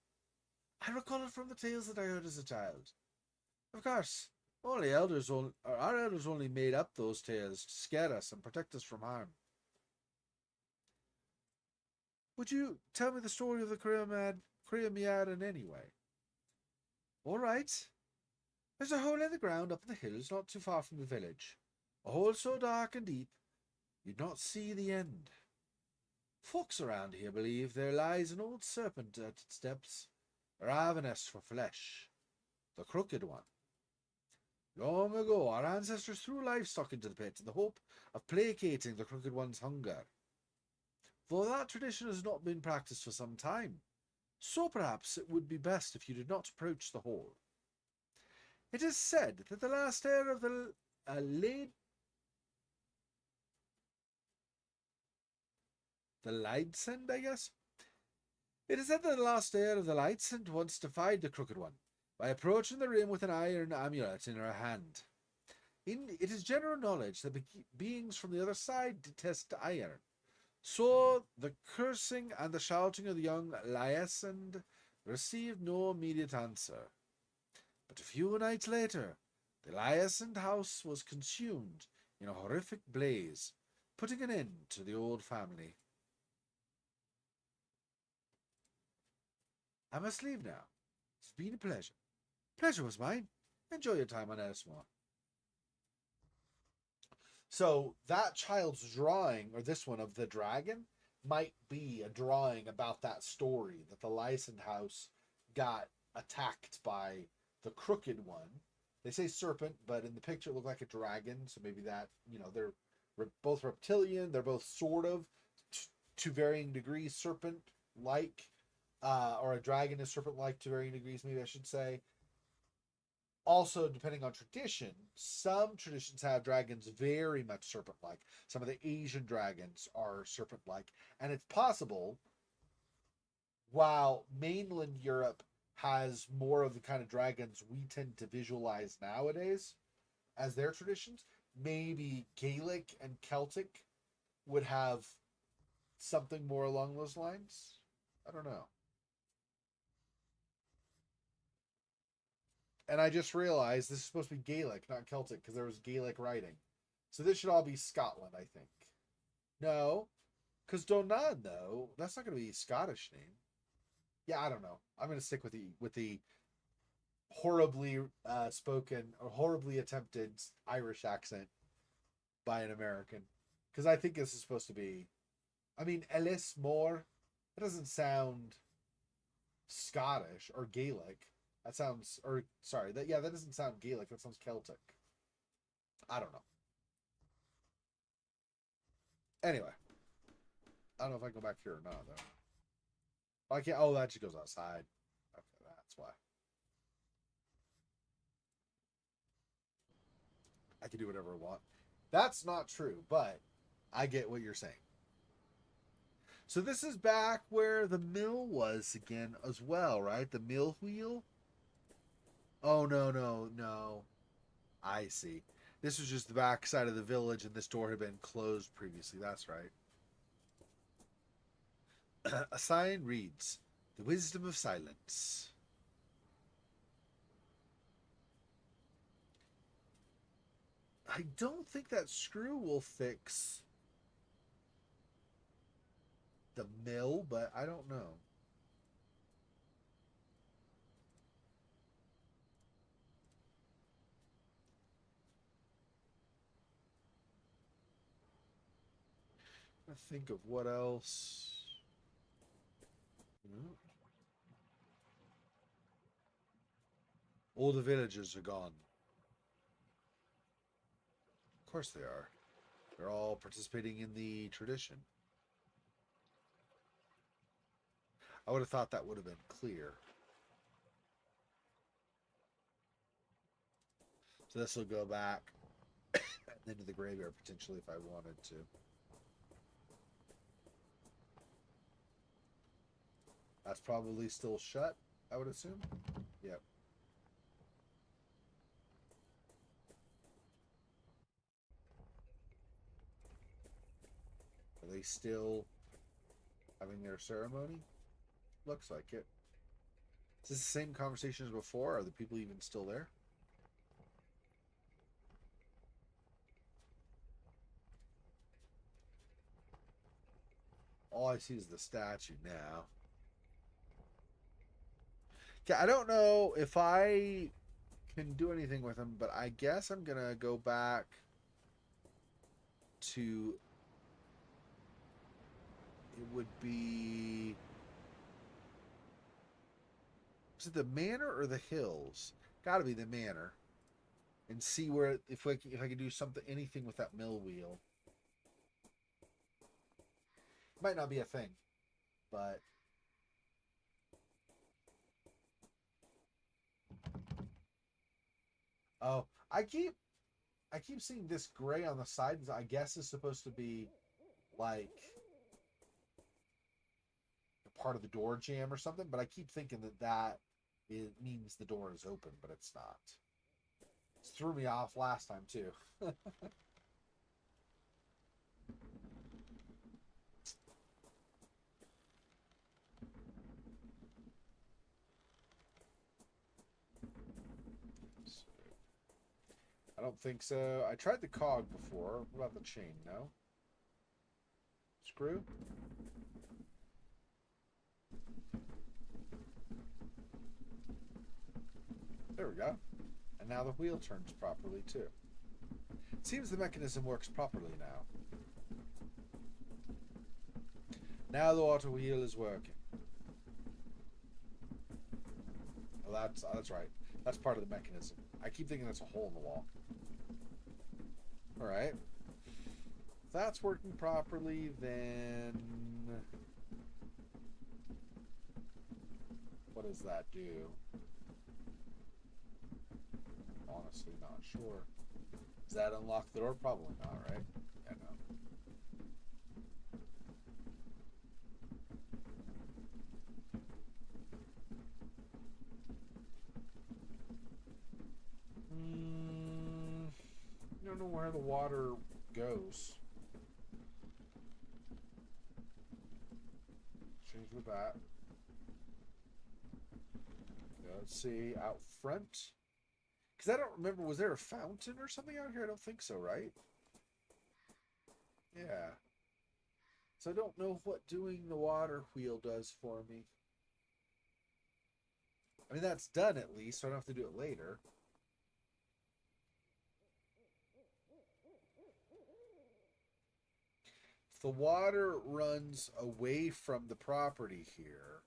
I recall it from the tales that I heard as a child. Of course, our elders only made up those tales to scare us and protect us from harm. Would you tell me the story of the Chronomeaden anyway? All right. There's a hole in the ground up in the hills not too far from the village. A hole so dark and deep, you'd not see the end. Folks around here believe there lies an old serpent at its depths, ravenous for flesh, the Crooked One. Long ago, our ancestors threw livestock into the pit in the hope of placating the Crooked One's hunger. Though that tradition has not been practiced for some time, so perhaps it would be best if you did not approach the hole. It is said that the last heir of the Lightsend, I guess? It is said that the last heir of the Lightsend once defied the Crooked One by approaching the rim with an iron amulet in her hand. It is general knowledge that beings from the other side detest iron, so the cursing and the shouting of the young Lyasand received no immediate answer. But a few nights later, the Lyasand house was consumed in a horrific blaze, putting an end to the old family. I must leave now. It's been a pleasure. Pleasure was mine. Enjoy your time on Elsmore. So that child's drawing, or this one of the dragon, might be a drawing about that story that the Lyasand house got attacked by the Crooked One. They say serpent, but in the picture it looked like a dragon, so maybe that, they're both reptilian, they're both sort of, to varying degrees, serpent-like. or a dragon is serpent-like to varying degrees, maybe I should say. Also, depending on tradition, some traditions have dragons very much serpent-like. Some of the Asian dragons are serpent-like, and it's possible, while mainland Europe has more of the kind of dragons we tend to visualize nowadays as their traditions, maybe Gaelic and Celtic would have something more along those lines. I don't know. And I just realized this is supposed to be Gaelic, not Celtic, because there was Gaelic writing. So this should all be Scotland, I think. No, because Donan, though, that's not going to be a Scottish name. Yeah, I don't know. I'm going to stick with the horribly spoken or horribly attempted Irish accent by an American, because I think this is supposed to be. I mean, Ellis Moore. That doesn't sound Scottish or Gaelic. That sounds, or sorry, that doesn't sound Gaelic. That sounds Celtic. I don't know. Anyway, I don't know if I can go back here or not though. I can't. Oh, that just goes outside. Okay, that's why. I can do whatever I want. That's not true, but I get what you're saying. So this is back where the mill was again as well, right? The mill wheel. Oh no, no, no. I see. This was just the back side of the village, and this door had been closed previously. That's right. A sign reads, "The wisdom of silence." I don't think that screw will fix the mill, but I don't know. I think of what else. Hmm. All the villagers are gone. Of course they are. They're all participating in the tradition. I would have thought that would have been clear. So this will go back into the graveyard potentially if I wanted to. That's probably still shut, I would assume. Yep. Are they still having their ceremony? Looks like it. Is this the same conversation as before? Are the people even still there? All I see is the statue now. Yeah, I don't know if I can do anything with him, but I guess I'm gonna go back to. It would be. Is it the manor or the hills? Got to be the manor. And see where if I can do something anything with that mill wheel. Might not be a thing, but oh, I keep seeing this gray on the side. I guess is supposed to be like part of the door jam or something, but I keep thinking that it means the door is open, but it's not. It threw me off last time too. I don't think so. I tried the cog before. What about the chain? No. Screw? There we go. And now the wheel turns properly too. It seems the mechanism works properly now. Now the water wheel is working. Oh, that's right. That's part of the mechanism. I keep thinking that's a hole in the wall. All right. If that's working properly, then What does that do? Honestly, not sure. Does that unlock the door? Probably not, right? Yeah, no. I don't know where the water goes. Change with that. Let's see, out front. Because I don't remember, was there a fountain or something out here? I don't think so, right? Yeah. So I don't know what doing the water wheel does for me. I mean, that's done at least, so I don't have to do it later. If the water runs away from the property here,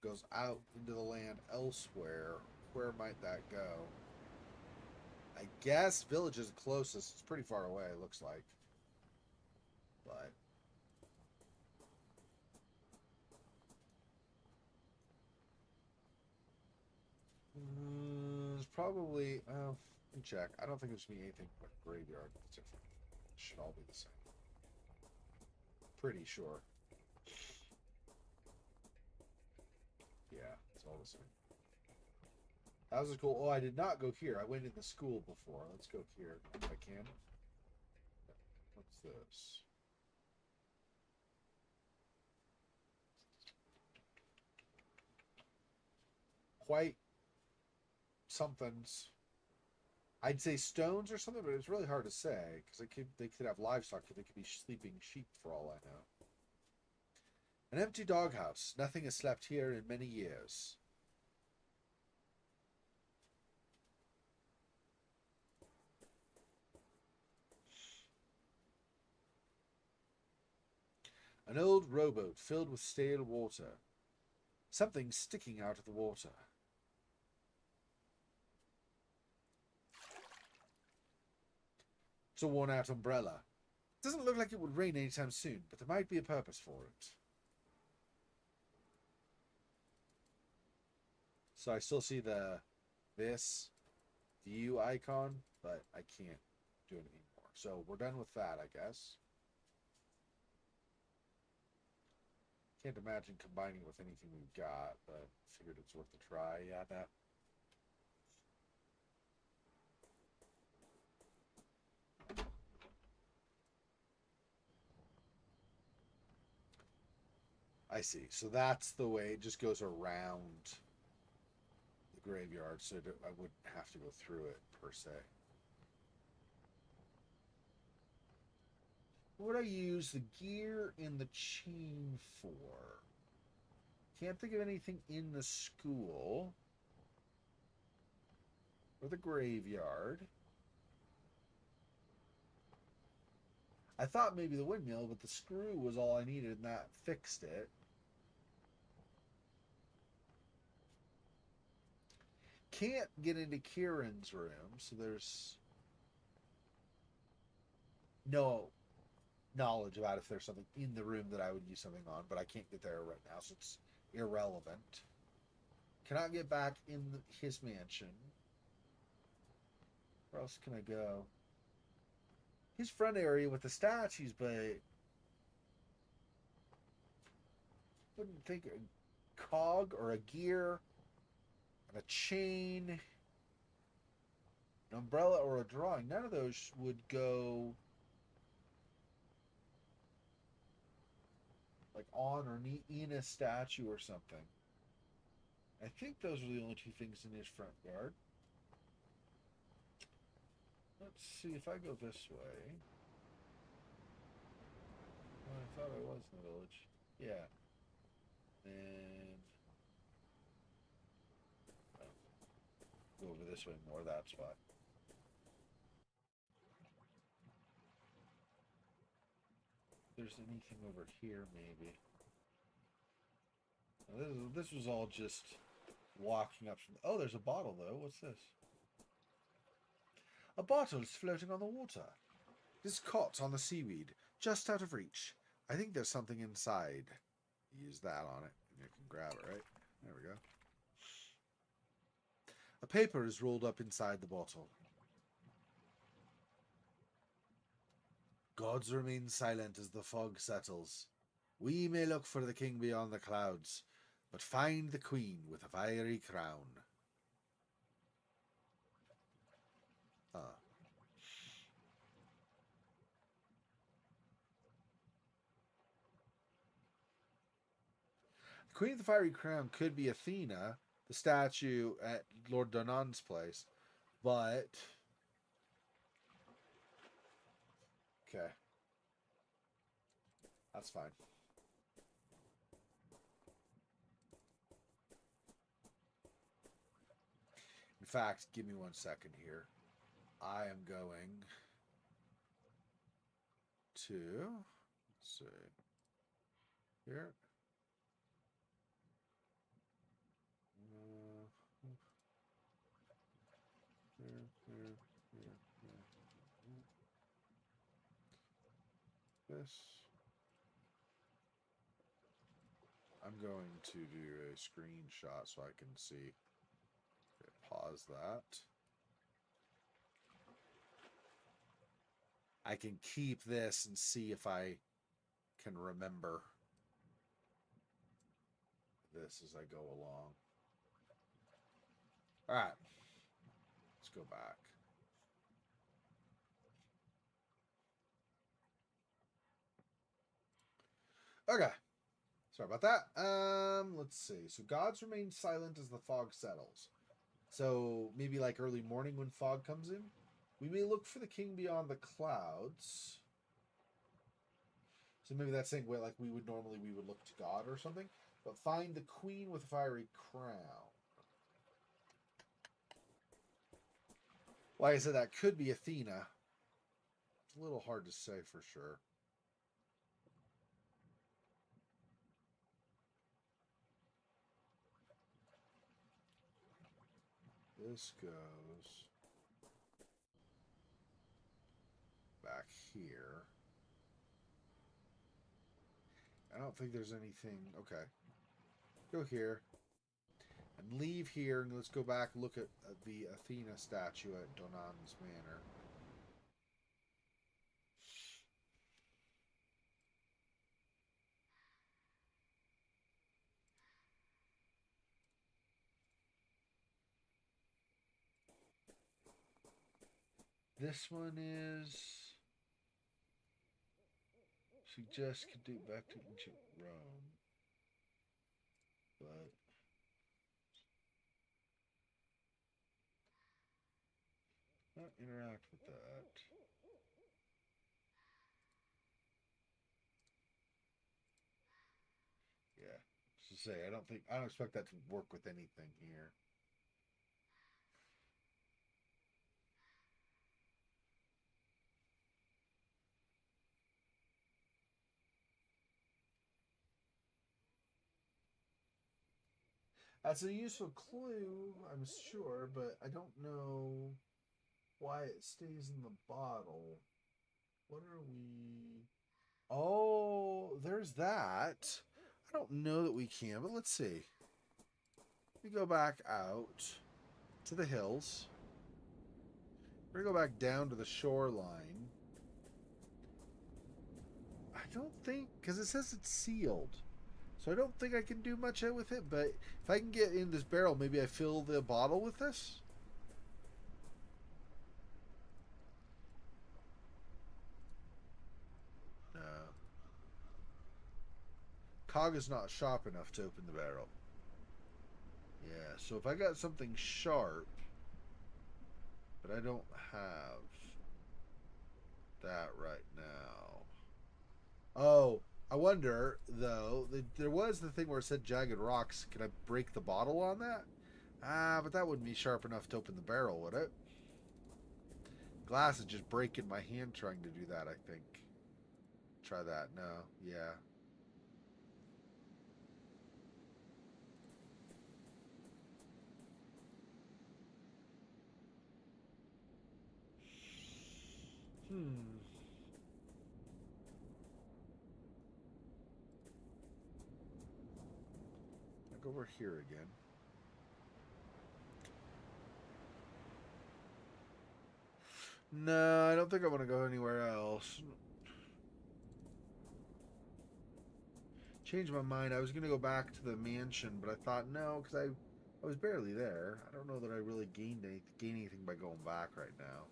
goes out into the land elsewhere, where might that go? I guess village is the closest. It's pretty far away, it looks like. But it's probably let me check. I don't think there's gonna be anything but graveyard that's different. It should all be the same. Pretty sure. Yeah, it's all the same. That was cool. Oh, I did not go here. I went in the school before. Let's go here if I can. What's this? Quite somethings. I'd say stones or something, but it's really hard to say because they could have livestock. They could be sleeping sheep for all I know. An empty doghouse. Nothing has slept here in many years. An old rowboat filled with stale water. Something sticking out of the water. It's a worn-out umbrella. It doesn't look like it would rain anytime soon, but there might be a purpose for it. So I still see this view icon, but I can't do it anymore. So we're done with that, I guess. Can't imagine combining it with anything we've got, but figured it's worth a try. Yeah, that. I see. So that's the way it just goes around the graveyard, so I wouldn't have to go through it per se. What would I use the gear and the chain for? Can't think of anything in the school or the graveyard. I thought maybe the windmill, but the screw was all I needed and that fixed it. Can't get into Kieran's room, so there's no knowledge about if there's something in the room that I would use something on, but I can't get there right now, so it's irrelevant. Cannot get back in his mansion. Where else can I go? His front area with the statues, but wouldn't think a cog or a gear and a chain, an umbrella or a drawing. None of those would go like on or in a statue or something. I think those are the only two things in his front yard. Let's see if I go this way. Oh, I thought I was in the village. Yeah. And go over this way more, that spot. If there's anything over here, maybe. Now, this was all just walking up from... Oh, there's a bottle, though. What's this? A bottle is floating on the water. This cot on the seaweed, just out of reach. I think there's something inside. Use that on it, and you can grab it, right? There we go. A paper is rolled up inside the bottle. Gods remain silent as the fog settles. We may look for the king beyond the clouds, but find the queen with a fiery crown. The queen of the fiery crown could be Athena, the statue at Lord Donan's place, but... Okay. That's fine. In fact, give me 1 second here. I am going to... Let's see. Here. This. I'm going to do a screenshot so I can see. Okay, pause that. I can keep this and see if I can remember this as I go along. All right. Let's go back. Okay. Sorry about that. Let's see. So gods remain silent as the fog settles. So maybe like early morning when fog comes in. We may look for the king beyond the clouds. So maybe that's saying well, like we would look to God or something. But find the queen with a fiery crown. Like I said, that could be Athena. It's a little hard to say for sure. This goes back here. I don't think there's anything. Okay. Go here. And leave here, and let's go back and look at the Athena statue at Donan's Manor. This one is... Suggest could date back to ancient Rome. But... not interact with that. Yeah. Just to say, I don't expect that to work with anything here. That's a useful clue, I'm sure, but I don't know why it stays in the bottle. What are we... Oh, there's that. I don't know that we can, but let's see. We go back out to the hills. We're going to go back down to the shoreline. I don't think... because it says it's sealed. So I don't think I can do much with it, but if I can get in this barrel, maybe I fill the bottle with this. No. Cog is not sharp enough to open the barrel. Yeah, so if I got something sharp, but I don't have that right now. Oh, I wonder, though, there was the thing where it said jagged rocks. Can I break the bottle on that? Ah, but that wouldn't be sharp enough to open the barrel, would it? Glass is just breaking my hand trying to do that, I think. Try that. No. Yeah. Look over here again. No, I don't think I want to go anywhere else. Changed my mind. I was going to go back to the mansion, but I thought no, because I was barely there. I don't know that I really gain anything by going back right now.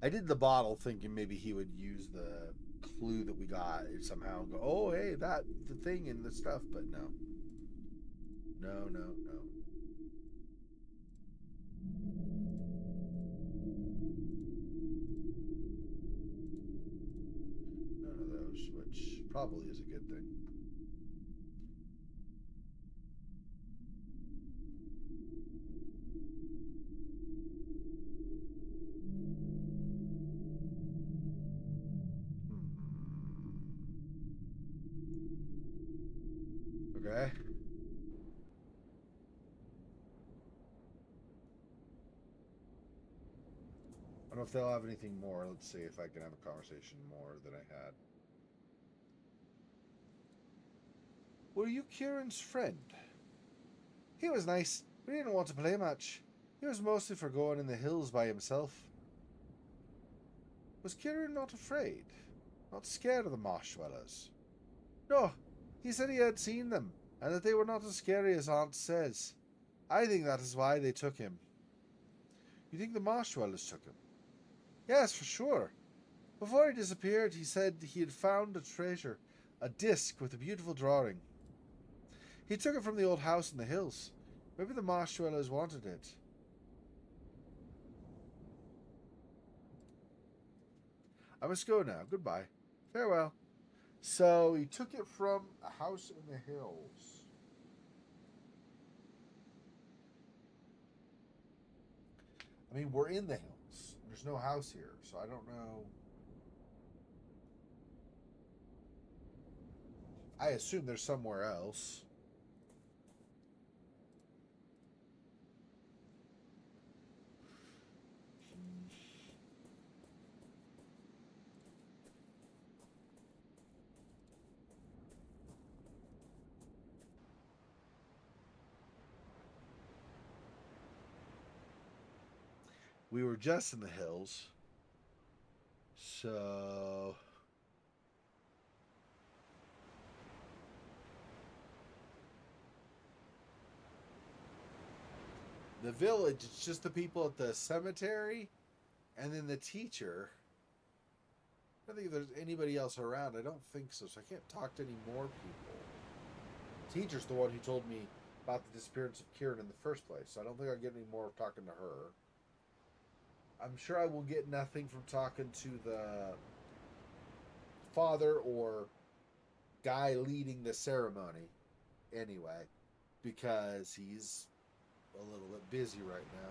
I did the bottle thinking maybe he would use the clue that we got and somehow go, oh, hey, that, the thing and the stuff, but no. No, no, no. None of those, which probably is a good thing. Okay. I don't know if they'll have anything more. Let's see if I can have a conversation more than I had. Were you Kieran's friend? He was nice, but he didn't want to play much. He was mostly for going in the hills by himself. Was Kieran not afraid? Not scared of the marsh dwellers? No, he said he had seen them, and that they were not as scary as Aunt says. I think that is why they took him. You think the marsh dwellers took him? Yes, for sure. Before he disappeared, he said he had found a treasure, a disc with a beautiful drawing. He took it from the old house in the hills. Maybe the marsh dwellers wanted it. I must go now. Goodbye. Farewell. So he took it from a house in the hills. I mean, we're in the hills. There's no house here, so I don't know. I assume there's somewhere else. We were just in the hills. So the village, it's just the people at the cemetery and then the teacher. I don't think there's anybody else around. I don't think so. So I can't talk to any more people. The teacher's the one who told me about the disappearance of Kieran in the first place. So I don't think I'll get any more talking to her. I'm sure I will get nothing from talking to the father or guy leading the ceremony anyway, because he's a little bit busy right now.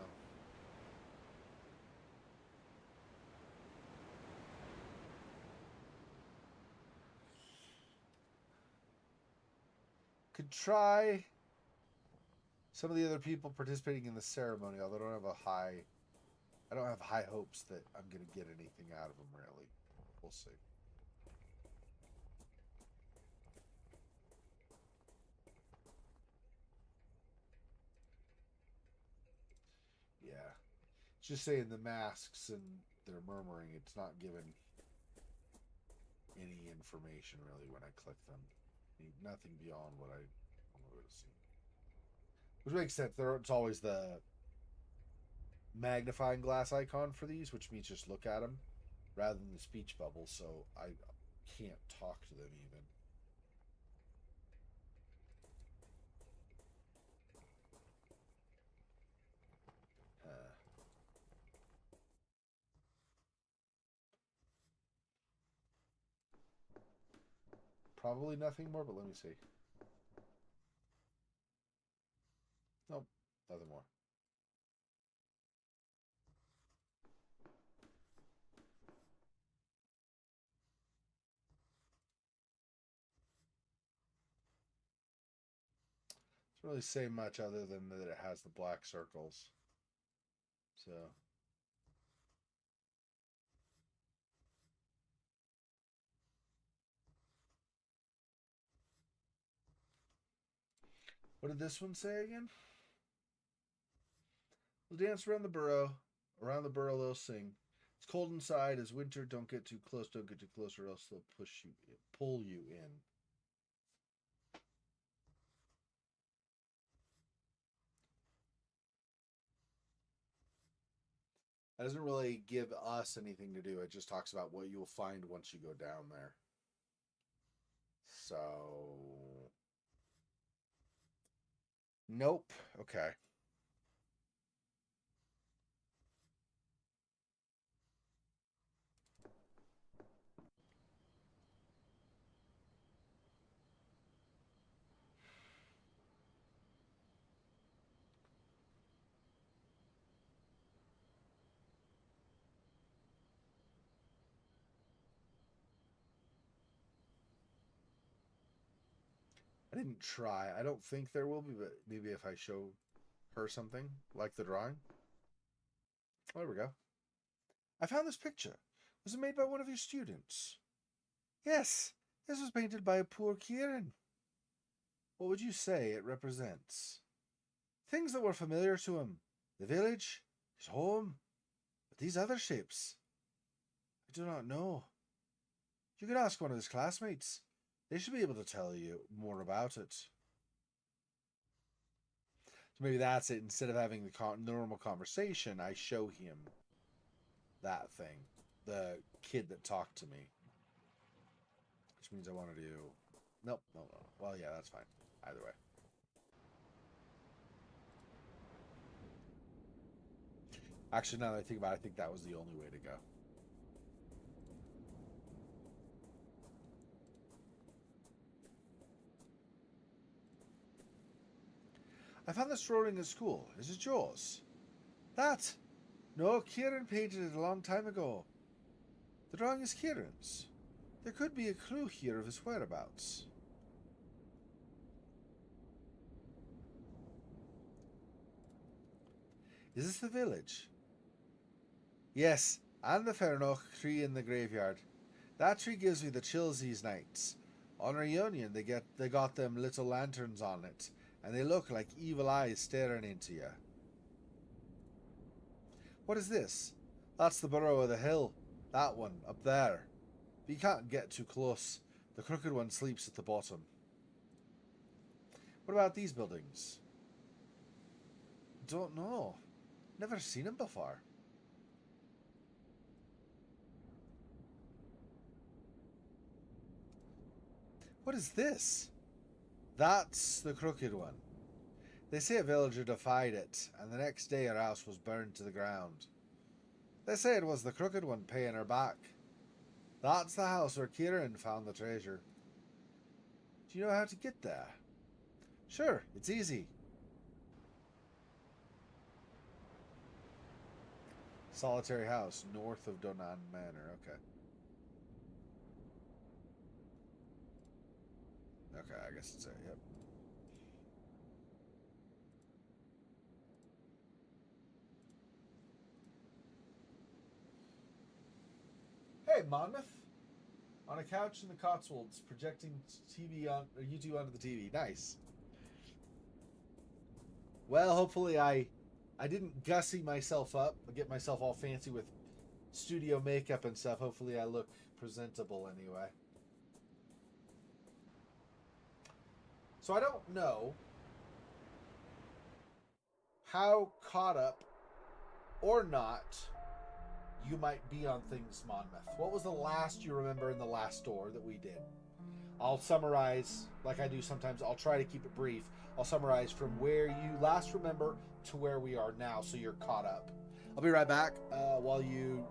Could try some of the other people participating in the ceremony, although I don't have high hopes that I'm going to get anything out of them, really. We'll see. Yeah. It's just saying the masks and they're murmuring. It's not giving any information, really, when I click them. Nothing beyond what I wanted to see. Which makes sense. It's always the magnifying glass icon for these, which means just look at them rather than the speech bubble, so I can't talk to them even. Probably nothing more, but let me see. Nope, nothing more. Doesn't really say much other than that it has the black circles. So. What did this one say again? We'll dance around the burrow. Around the burrow they'll sing. It's cold inside. It's winter. Don't get too close. Don't get too close, or else they'll pull you in. That doesn't really give us anything to do. It just talks about what you will find once you go down there. So, nope. Okay. I didn't try. I don't think there will be, but maybe if I show her something like the drawing. Oh, there we go. I found this picture. Was it made by one of your students? Yes, this was painted by a poor Kieran. What would you say it represents? Things that were familiar to him. The village, his home, but these other shapes. I do not know. You could ask one of his classmates. They should be able to tell you more about it. So maybe that's it. Instead of having the normal conversation, I show him that thing. The kid that talked to me. Which means I want to do... Nope, no. Well, yeah, that's fine. Either way. Actually, now that I think about it, I think that was the only way to go. I found this drawing at school. Is it yours? That? No, Kieran painted it a long time ago. The drawing is Kieran's. There could be a clue here of his whereabouts. Is this the village? Yes, and the Fernoch tree in the graveyard. That tree gives me the chills these nights. On reunion, they got them little lanterns on it, and they look like evil eyes staring into you. What is this? That's the burrow of the hill. That one, up there. But you can't get too close. The crooked one sleeps at the bottom. What about these buildings? Don't know. Never seen them before. What is this? That's the crooked one. They say a villager defied it, and the next day her house was burned to the ground. They say it was the crooked one paying her back. That's the house where Kieran found the treasure. Do you know how to get there? Sure, it's easy. Solitary house, north of Donan Manor. Okay. Okay, I guess it's there, yep. Hey, Monmouth. On a couch in the Cotswolds, projecting TV on or YouTube onto the TV. Nice. Well, hopefully I didn't gussy myself up, get myself all fancy with studio makeup and stuff. Hopefully I look presentable anyway. So I don't know how caught up or not you might be on things, Monmouth. What was the last you remember in the last store that we did? I'll summarize, like I do sometimes. I'll try to keep it brief. I'll summarize from where you last remember to where we are now, so you're caught up. I'll be right back. While you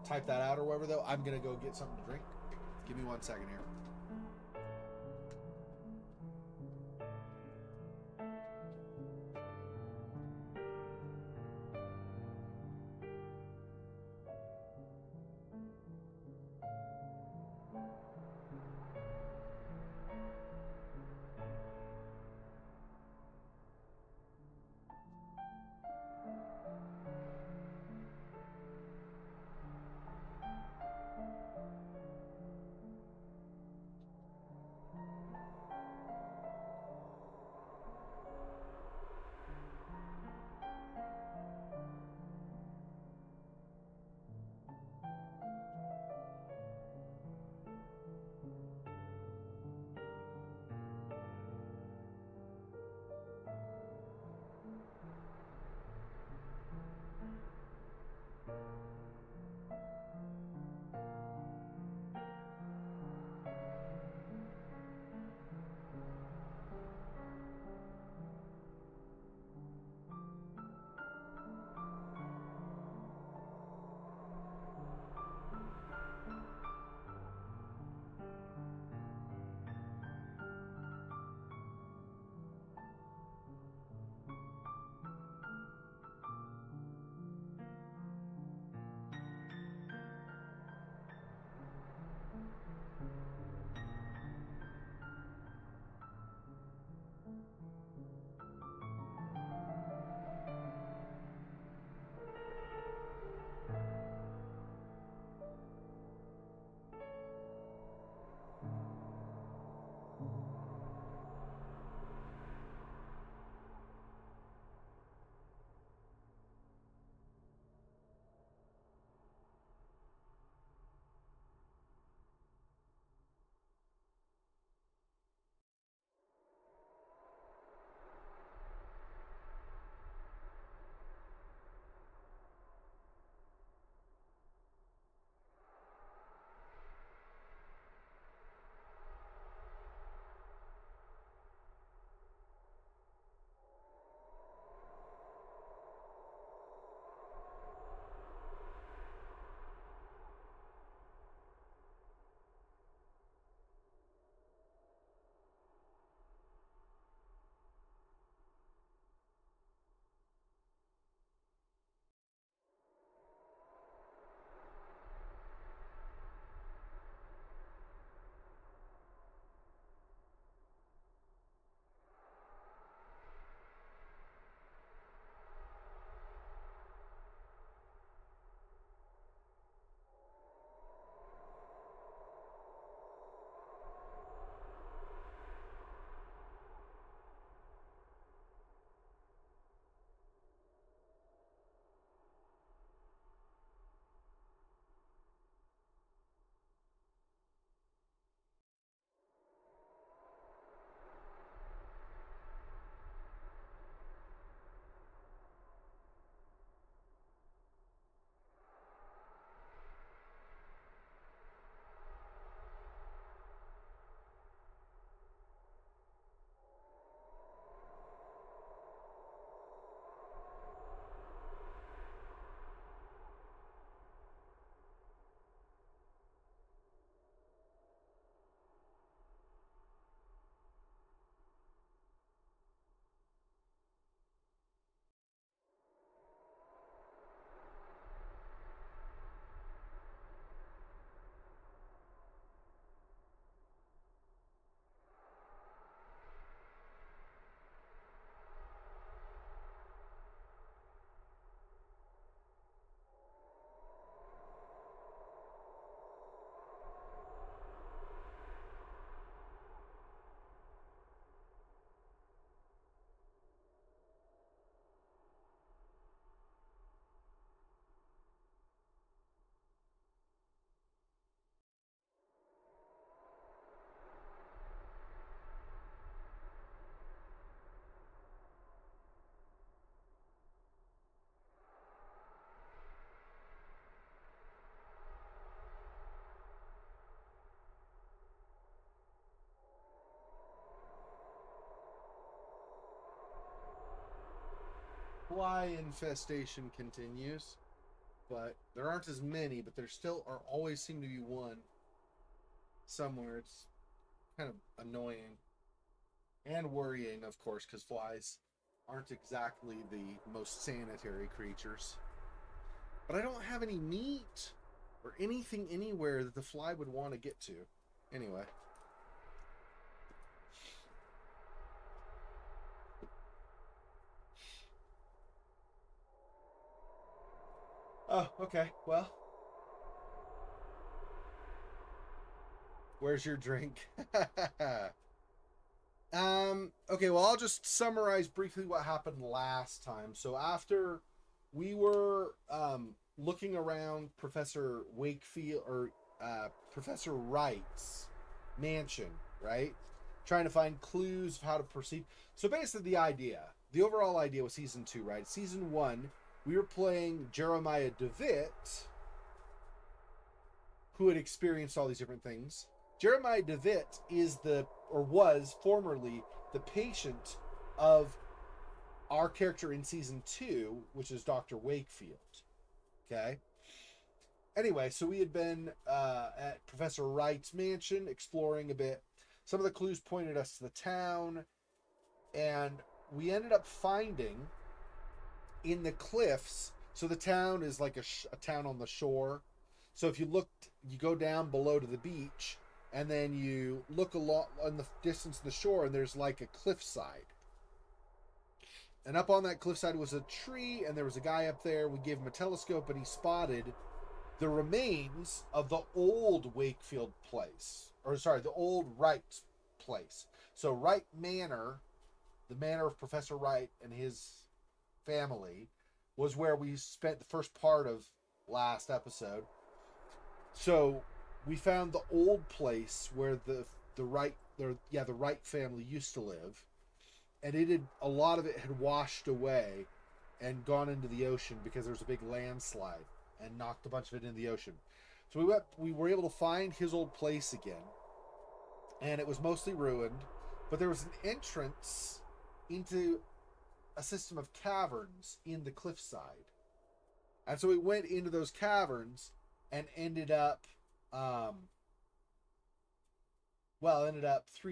type that out or whatever, though, I'm going to go get something to drink. Give me 1 second here. Fly infestation continues, but there aren't as many, but there still are always seem to be one somewhere. It's kind of annoying and worrying, of course, because flies aren't exactly the most sanitary creatures. But I don't have any meat or anything anywhere that the fly would want to get to. Anyway. Oh, okay. Well, where's your drink? Okay, well, I'll just summarize briefly what happened last time. So after we were looking around Professor Wakefield or Professor Wright's mansion, right? Trying to find clues of how to proceed. So basically the overall idea was season 2, right? Season 1, we were playing Jeremiah DeWitt, who had experienced all these different things. Jeremiah DeWitt was formerly the patient of our character in season 2, which is Dr. Wakefield. Okay. Anyway, so we had been at Professor Wright's mansion exploring a bit. Some of the clues pointed us to the town, and we ended up finding in the cliffs. So the town is like a town on the shore. So if you go down below to the beach, and then you look a lot on the distance of the shore, and there's like a cliffside. And up on that cliffside was a tree, and there was a guy up there. We gave him a telescope, and he spotted the remains of the old Wakefield place. The old Wright place. So Wright Manor, the manor of Professor Wright and his family, was where we spent the first part of last episode. So we found the old place where the Wright family used to live, and a lot of it had washed away and gone into the ocean because there was a big landslide and knocked a bunch of it into the ocean. So we were able to find his old place again, and it was mostly ruined, but there was an entrance into a system of caverns in the cliffside. And so we went into those caverns and ended up 3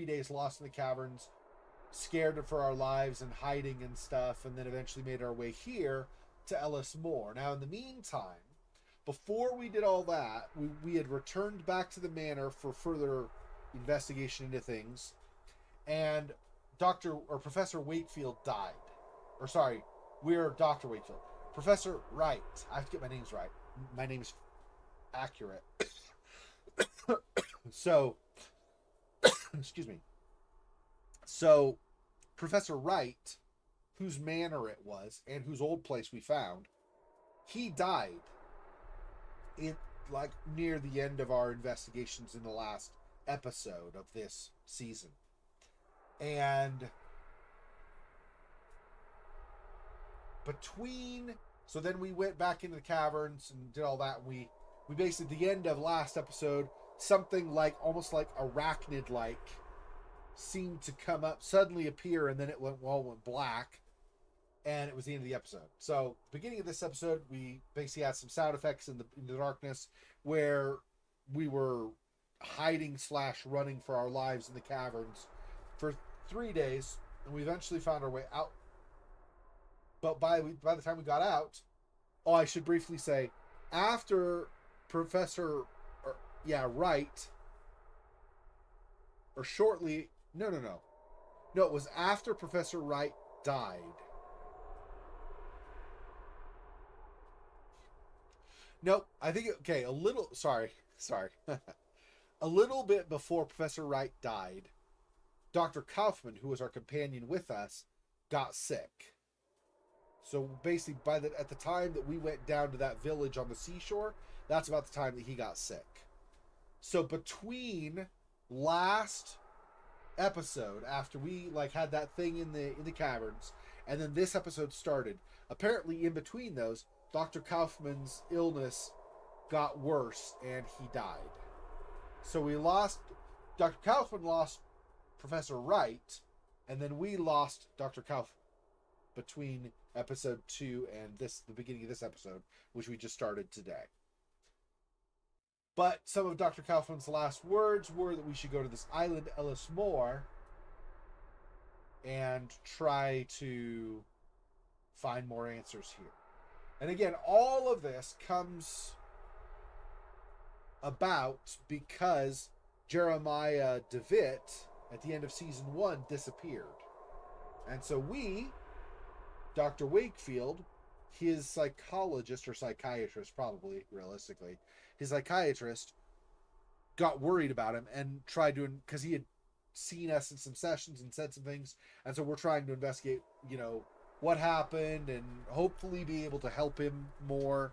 days lost in the caverns, scared for our lives and hiding and stuff, and then eventually made our way here to Ellis Moore. Now, in the meantime, before we did all that, we had returned back to the manor for further investigation into things, and Professor Wakefield died. We're Dr. Wakefield. Professor Wright. I have to get my names right. My name's accurate. So, excuse me. So, Professor Wright, whose manor it was, and whose old place we found, he died near the end of our investigations in the last episode of this season. And so then we went back into the caverns and did all that. We basically, at the end of last episode, something almost like arachnid seemed to come up, suddenly appear, and then it went black, and it was the end of the episode. So, beginning of this episode, we basically had some sound effects in the darkness where we were hiding / running for our lives in the caverns for 3 days, and we eventually found our way out. But by the time we got out, I should briefly say, after Professor Wright, or shortly, no, it was after Professor Wright died. Nope, I think, a little, sorry. A little bit before Professor Wright died, Dr. Kaufman, who was our companion with us, got sick. So basically, at the time that we went down to that village on the seashore, that's about the time that he got sick. So between last episode, after we had that thing in the caverns, and then this episode started, apparently in between those, Dr. Kaufman's illness got worse and he died. So Dr. Kaufman lost Professor Wright, and then we lost Dr. Kaufman between episode 2 and the beginning of this episode, which we just started today. But some of Dr. Kaufman's last words were that we should go to this island, Ellis Moore, and try to find more answers here. And again, all of this comes about because Jeremiah DeWitt, at the end of season 1, disappeared. And so Dr. Wakefield, his psychologist or psychiatrist, probably realistically, his psychiatrist got worried about him and tried to, because he had seen us in some sessions and said some things, and so we're trying to investigate, what happened and hopefully be able to help him more.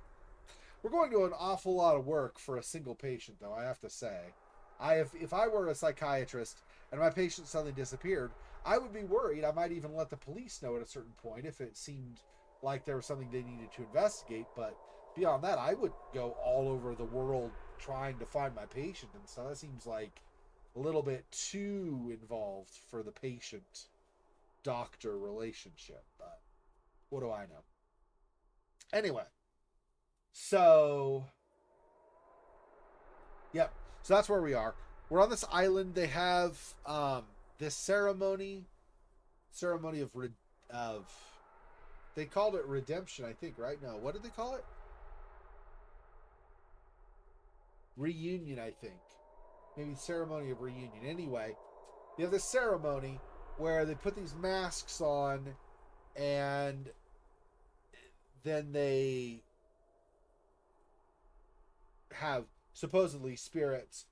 We're going to an awful lot of work for a single patient, though, I have to say. If I were a psychiatrist and my patient suddenly disappeared, I would be worried. I might even let the police know at a certain point if it seemed like there was something they needed to investigate. But beyond that, I would go all over the world trying to find my patient and stuff. That seems like a little bit too involved for the patient doctor relationship. But what do I know? Anyway, so yep. So that's where we are. We're on this island. They have this ceremony of they called it redemption, I think, right? No, what did they call it? Reunion, I think. Maybe ceremony of reunion. Anyway, you have this ceremony where they put these masks on, and then they have supposedly spirits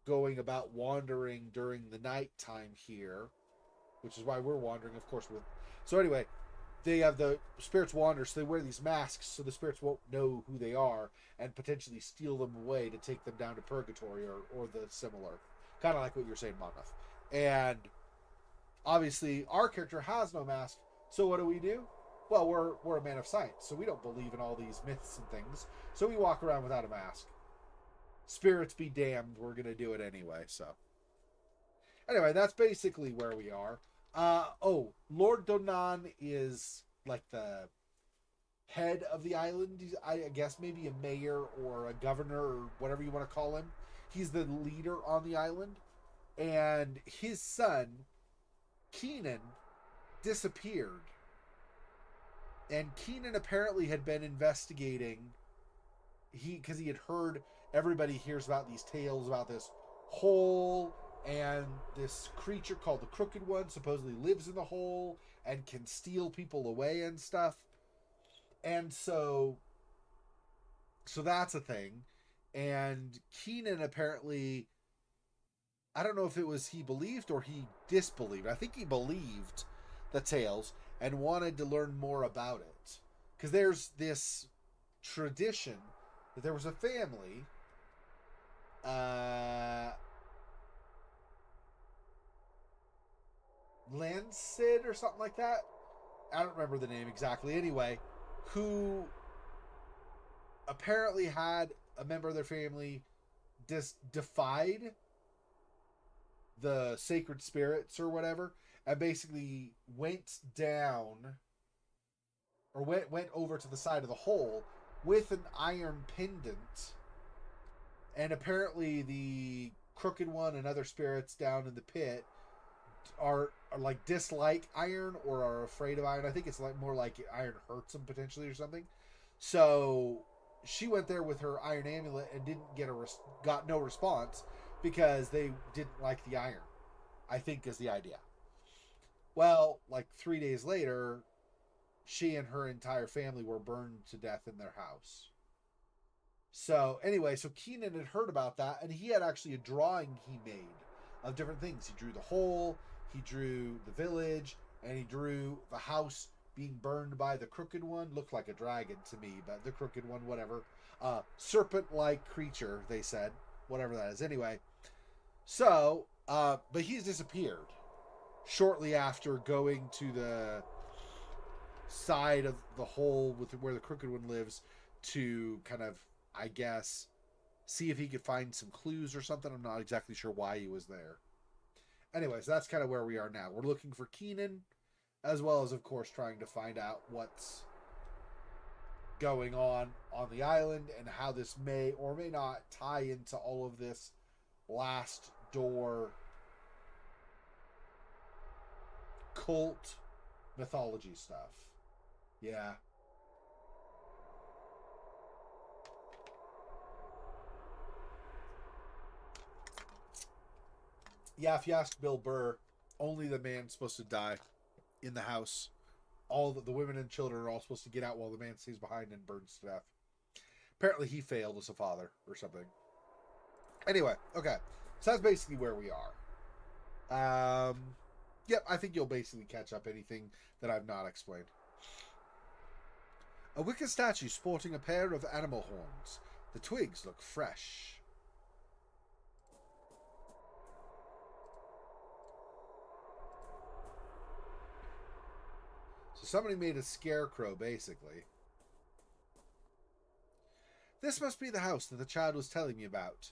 going about wandering during the nighttime here, which is why we're wandering, of course. So anyway, they have the spirits wander, so they wear these masks so the spirits won't know who they are and potentially steal them away to take them down to purgatory or the similar. Kind of like what you're saying, Monmouth. And obviously, our character has no mask, so what do? Well, we're a man of science, so we don't believe in all these myths and things, so we walk around without a mask. Spirits be damned, we're going to do it anyway, so. Anyway, that's basically where we are. Lord Donan is like the head of the island. I guess maybe a mayor or a governor or whatever you want to call him. He's the leader on the island. And his son, Keenan, disappeared. And Keenan apparently had been investigating. Because he had heard everybody hears about these tales about this hole, and this creature called the Crooked One supposedly lives in the hole and can steal people away and stuff. And so that's a thing. And Keenan apparently, I don't know if it was he believed or he disbelieved. I think he believed the tales and wanted to learn more about it. Because there's this tradition that there was a family, Lancid or something like that. I don't remember the name exactly. Anyway, who apparently had a member of their family defied the sacred spirits or whatever, and basically went down or went over to the side of the hole with an iron pendant. And apparently the Crooked One and other spirits down in the pit are like dislike iron or are afraid of iron. I think it's like more like iron hurts them potentially or something. So she went there with her iron amulet and didn't got no response because they didn't like the iron, I think is the idea. Well, like 3 days later, she and her entire family were burned to death in their house. So anyway, so Keenan had heard about that, and he had actually a drawing he made of different things. He drew the hole, he drew the village, and he drew the house being burned by the Crooked One. Looked like a dragon to me, but the Crooked One, whatever. Serpent-like creature, they said. Whatever that is. Anyway, so, but he's disappeared shortly after going to the side of the hole with where the Crooked One lives to kind of, I guess, see if he could find some clues or something. I'm not exactly sure why he was there. Anyways, that's kind of where we are now. We're looking for Keenan, as well as, of course, trying to find out what's going on the island and how this may or may not tie into all of this last door cult mythology stuff. Yeah. Yeah, if you ask Bill Burr, only the man's supposed to die in the house. All the women and children are all supposed to get out while the man stays behind and burns to death. Apparently he failed as a father or something. Anyway, okay. So that's basically where we are. Yep, I think you'll basically catch up anything that I've not explained. A wicker statue sporting a pair of animal horns. The twigs look fresh. So So somebody made a scarecrow, basically. This must be the house that the child was telling me about.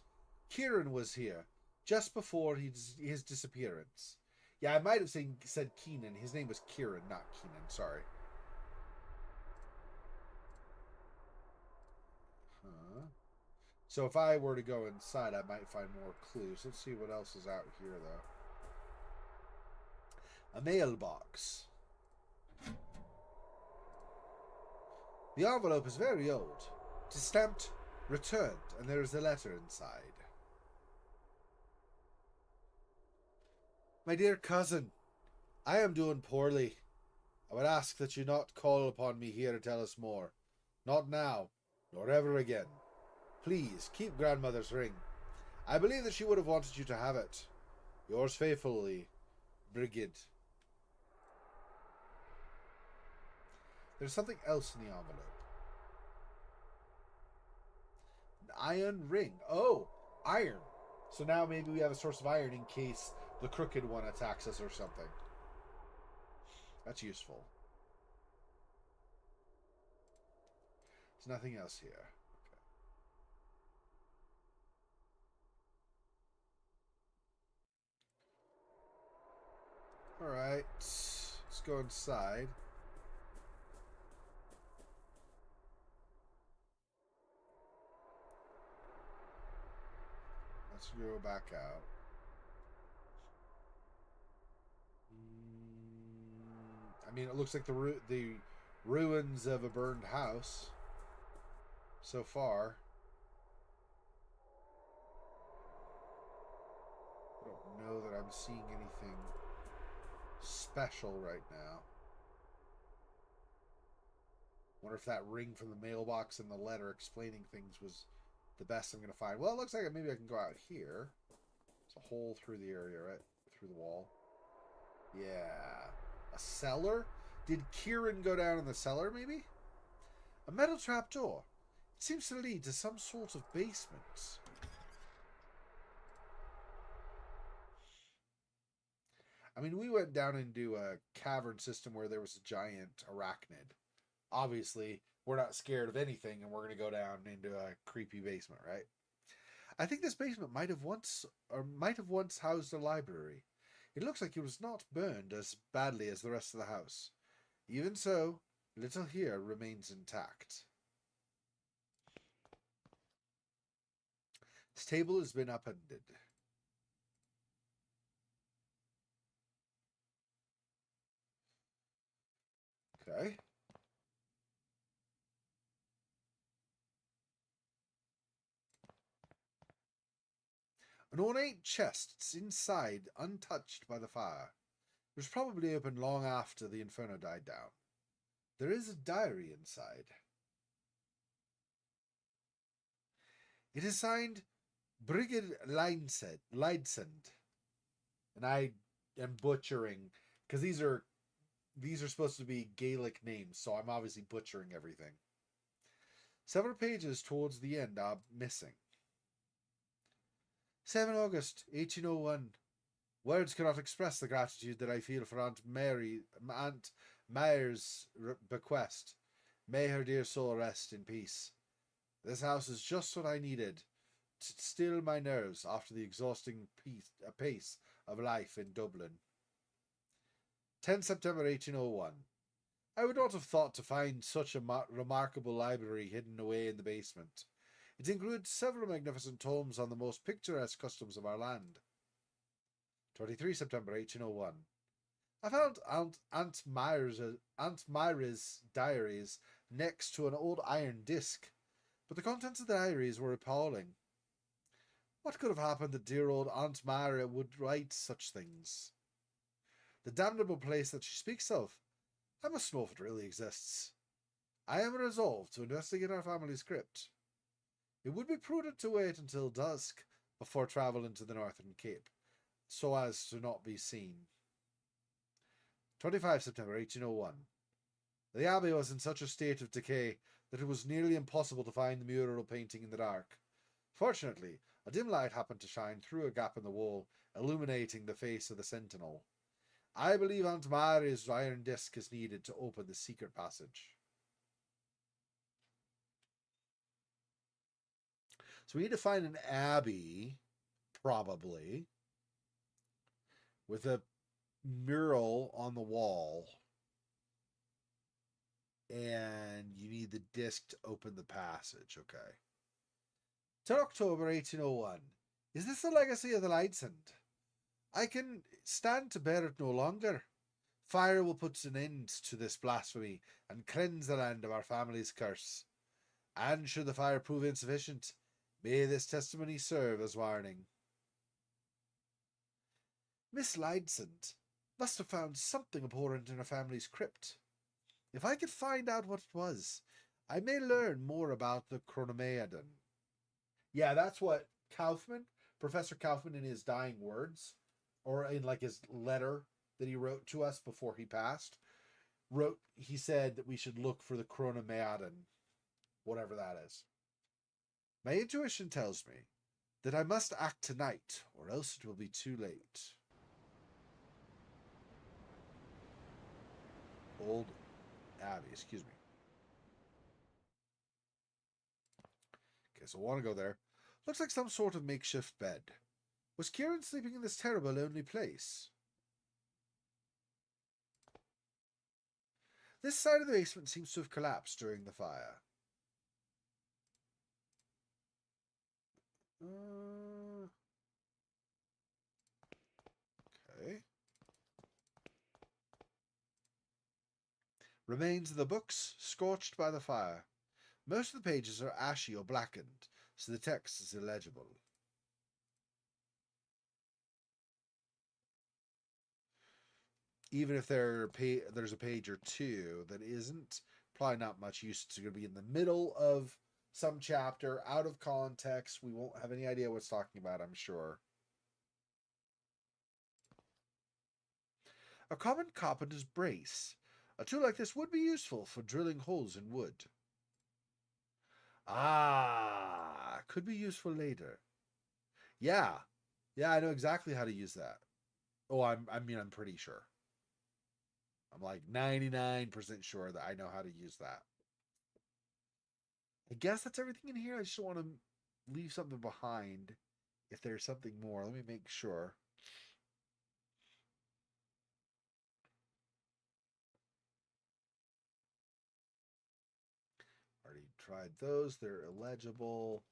Kieran was here, just before his disappearance. Yeah, I might have said Keenan. His name was Kieran, not Keenan. Sorry. Huh. So if I were to go inside, I might find more clues. Let's see what else is out here, though. A mailbox. The envelope is very old. It is stamped returned, and there is a letter inside. My dear cousin, I am doing poorly. I would ask that you not call upon me here to tell us more. Not now, nor ever again. Please, keep grandmother's ring. I believe that she would have wanted you to have it. Yours faithfully, Brigid. There's something else in the envelope. An iron ring. Oh, iron. So now maybe we have a source of iron in case the crooked one attacks us or something. That's useful. There's nothing else here. Okay. Alright. Let's go inside. Let's go back out. I mean, it looks like the ruins of a burned house so far. I don't know that I'm seeing anything special right now. Wonder if that ring from the mailbox and the letter explaining things was the best I'm going to find. Well, it looks like maybe I can go out here. There's a hole through the area, right? Through the wall. Yeah. A cellar? Did Kieran go down in the cellar, maybe? A metal trapdoor. It seems to lead to some sort of basement. I mean, we went down into a cavern system where there was a giant arachnid. Obviously, we're not scared of anything, and we're going to go down into a creepy basement, right? I think this basement might have once housed a library. It looks like it was not burned as badly as the rest of the house. Even so, little here remains intact. This table has been upended. Okay. An ornate chest. It's inside, untouched by the fire. It was probably opened long after the inferno died down. There is a diary inside. It is signed Brigid Leidsend. And I am butchering, because these are supposed to be Gaelic names, so I'm obviously butchering everything. Several pages towards the end are missing. 7 August 1801. Words cannot express the gratitude that I feel for Aunt Mary's bequest. May her dear soul rest in peace. This house is just what I needed to still my nerves after the exhausting pace of life in Dublin. 10 September 1801. I would not have thought to find such a remarkable library hidden away in the basement. It includes several magnificent tomes on the most picturesque customs of our land. 23 September 1801. I found Aunt Myra's diaries next to an old iron disc, but the contents of the diaries were appalling. What could have happened that dear old Aunt Myra would write such things? The damnable place that she speaks of, I must know if it really exists. I am resolved to investigate our family's crypt. It would be prudent to wait until dusk before travel into the Northern Cape, so as to not be seen. 25 September 1801. The abbey was in such a state of decay that it was nearly impossible to find the mural painting in the dark. Fortunately, a dim light happened to shine through a gap in the wall, illuminating the face of the sentinel. I believe Aunt Mary's iron disc is needed to open the secret passage. So we need to find an abbey, probably, with a mural on the wall. And you need the disc to open the passage. Okay. To October 1801. Is this the legacy of the Lightsend? I can stand to bear it no longer. Fire will put an end to this blasphemy and cleanse the land of our family's curse. And should the fire prove insufficient, may this testimony serve as warning. Miss Lightsend must have found something abhorrent in her family's crypt. If I could find out what it was, I may learn more about the Chronomeadon. Yeah, that's what Kaufman, Professor Kaufman, in his dying words, or in like his letter that he wrote to us before he passed, he said that we should look for the Chronomeadon, whatever that is. My intuition tells me that I must act tonight, or else it will be too late. Old Abbey, excuse me. Okay, so I want to go there. Looks like some sort of makeshift bed. Was Kieran sleeping in this terrible, lonely place? This side of the basement seems to have collapsed during the fire. Okay. Remains of the books, scorched by the fire. Most of the pages are ashy or blackened, so the text is illegible. Even if there's a page or two that isn't, probably not much use. It's going to be in the middle of some chapter, out of context. We won't have any idea what it's talking about, I'm sure. A common carpenter's brace. A tool like this would be useful for drilling holes in wood. Ah, could be useful later. Yeah, I know exactly how to use that. Oh, I'm pretty sure. I'm like 99% sure that I know how to use that. I guess that's everything in here. I just want to leave something behind if there's something more. Let me make sure. Already tried those. They're illegible.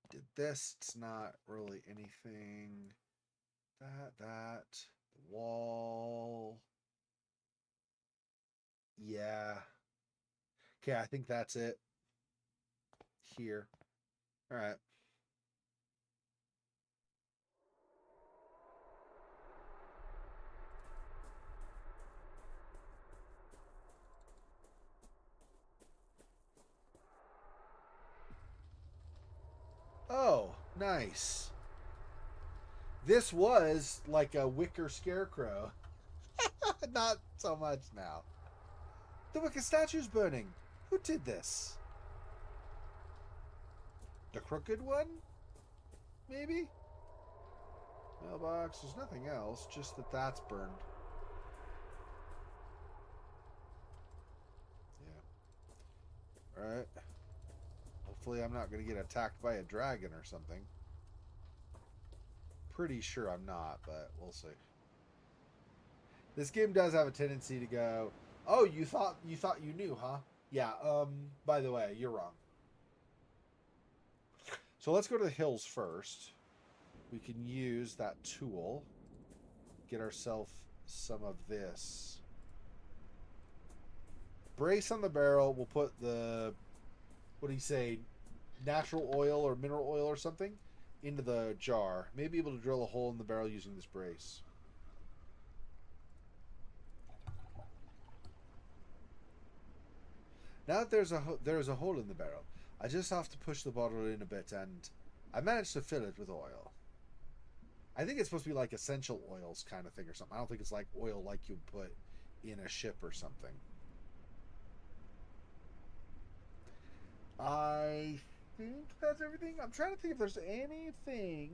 Did this. It's not really anything. That. The wall. Yeah. Okay, I think that's it. Here. All right. Oh, nice. This was like a wicker scarecrow. Not so much now. The wicker statue's burning. Who did this? The crooked one? Maybe? Mailbox. There's nothing else. Just that that's burned. Yeah. Alright. Hopefully I'm not going to get attacked by a dragon or something. Pretty sure I'm not, but we'll see. This game does have a tendency to go, oh, you thought you knew, huh? Yeah, by the way, you're wrong. So let's go to the hills first. We can use that tool. Get ourselves some of this. Brace on the barrel. We'll put the, what do you say, natural oil or mineral oil or something into the jar. Maybe able to drill a hole in the barrel using this brace. Now that there's a hole in the barrel, I just have to push the bottle in a bit, and I managed to fill it with oil. I think it's supposed to be like essential oils kind of thing or something. I don't think it's like oil like you put in a ship or something. I think that's everything. I'm trying to think if there's anything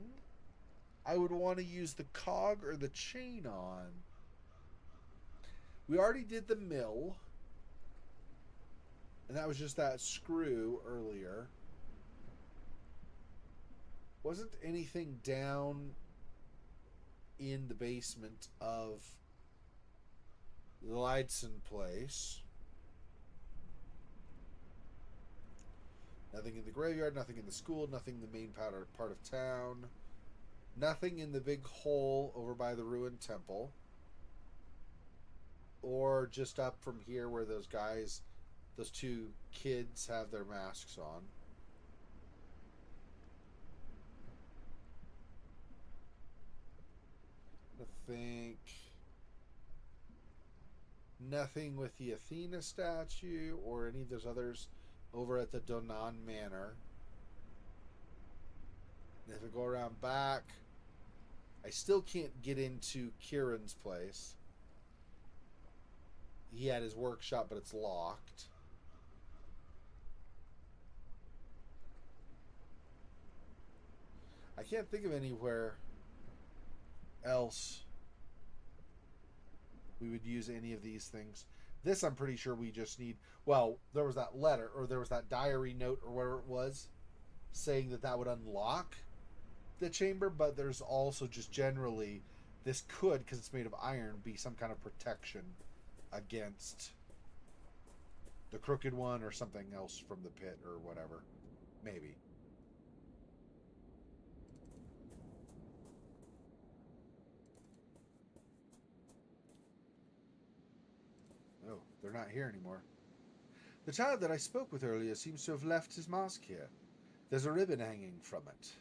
I would want to use the cog or the chain on. We already did the mill. And that was just that screw earlier. Wasn't anything down in the basement of the Lightson place. Nothing in the graveyard, nothing in the school, nothing in the main part of town. Nothing in the big hole over by the ruined temple. Or just up from here where those guys, those two kids have their masks on. I think nothing with the Athena statue or any of those others over at the Donan Manor. And if we go around back, I still can't get into Kieran's place. He had his workshop, but it's locked. I can't think of anywhere else we would use any of these things. This I'm pretty sure we just need. Well, there was that letter, or there was that diary note, or whatever it was, saying that that would unlock the chamber, but there's also just generally, this could, because it's made of iron, be some kind of protection against the crooked one or something else from the pit or whatever. Maybe. Oh, they're not here anymore. The child that I spoke with earlier seems to have left his mask here. There's a ribbon hanging from it.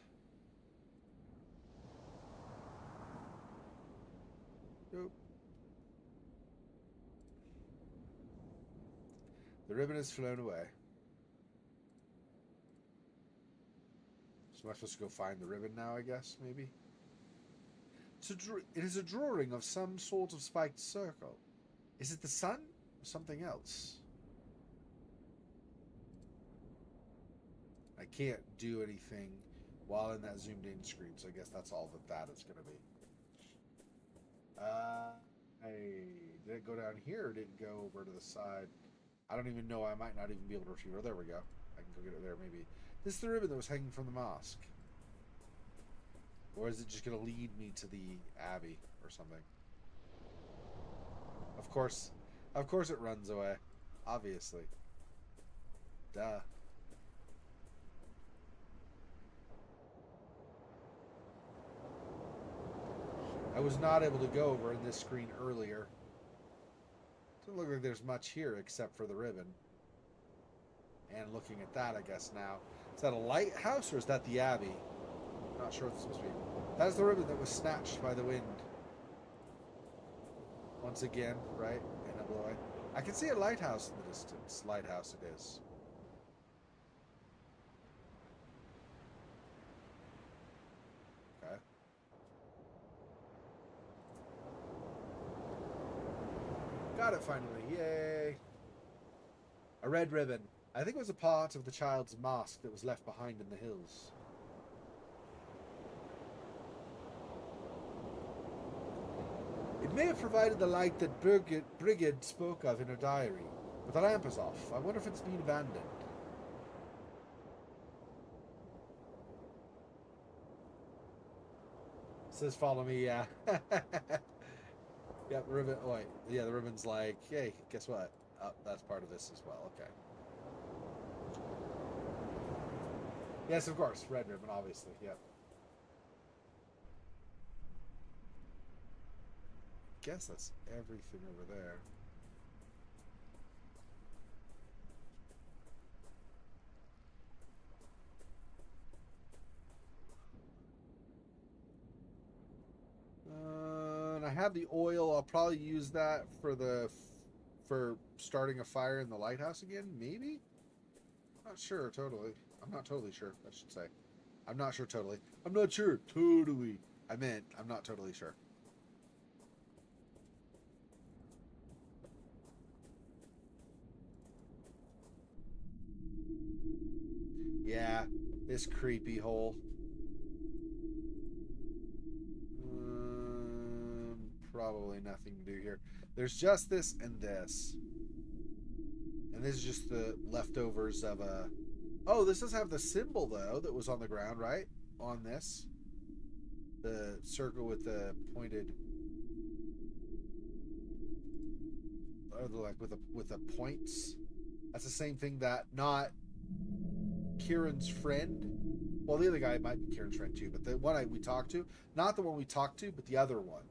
Nope. The ribbon has flown away. So am I supposed to go find the ribbon now, I guess, maybe? It is a drawing of some sort of spiked circle. Is it the sun or something else? I can't do anything while in that zoomed in screen, so I guess that's all that is going to be. Did it go down here or did it go over to the side? I don't even know. I might not even be able to retrieve it. Oh, there we go. I can go get it there, maybe. This is the ribbon that was hanging from the mosque. Or is it just going to lead me to the abbey or something? Of course it runs away. Obviously. Duh. I was not able to go over in this screen earlier. Doesn't look like there's much here except for the ribbon. And looking at that, I guess now. Is that a lighthouse or is that the abbey? Not sure what it's supposed to be. That's the ribbon that was snatched by the wind. Once again, right? And it blew away. I can see a lighthouse in the distance. Lighthouse it is. Okay. Got it finally. Yay. A red ribbon. I think it was a part of the child's mask that was left behind in the hills. It may have provided the light that Brigid spoke of in her diary, but the lamp is off. I wonder if it's been abandoned. It says follow me, yeah. Yeah, the ribbon. Oh, wait. Yeah, the ribbon's like, hey, guess what? Oh, that's part of this as well. Okay. Yes, of course. Red ribbon, obviously. Yep. Guess that's everything over there. And I have the oil. I'll probably use that for starting a fire in the lighthouse again. Maybe. Not sure totally. I'm not totally sure. I should say. I'm not sure totally. I'm not sure totally. I meant I'm not totally sure. Yeah, this creepy hole. Probably nothing to do here. There's just this and this. And this is just the leftovers of a... Oh, this does have the symbol, though, that was on the ground, right? On this. The circle with the pointed... like with the points. That's the same thing that not Kieran's friend. Well, the other guy might be Kieran's friend too, but the one we talked to, not the one we talked to, but the other one,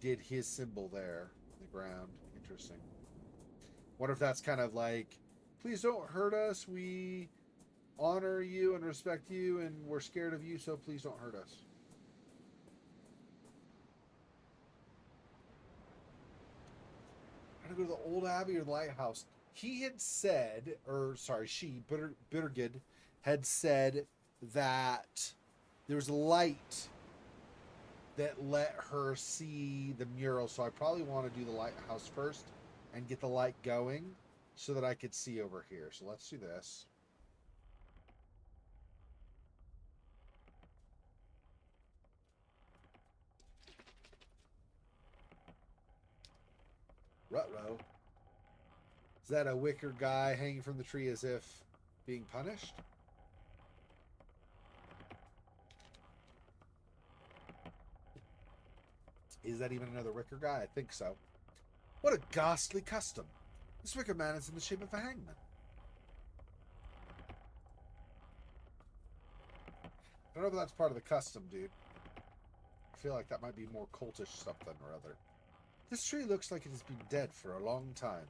did his symbol there in the ground. Interesting. Wonder if that's kind of like, please don't hurt us. We honor you and respect you, and we're scared of you, so please don't hurt us. I'm gonna go to the old abbey or the lighthouse. He had said, or sorry, Bittergid had said that there was a light that let her see the mural. So I probably want to do the lighthouse first and get the light going so that I could see over here. So let's do this. Ruh-roh. Is that a wicker guy hanging from the tree as if being punished? Is that even another wicker guy? I think so. What a ghastly custom. This wicker man is in the shape of a hangman. I don't know if that's part of the custom, dude. I feel like that might be more cultish something or other. This tree looks like it has been dead for a long time.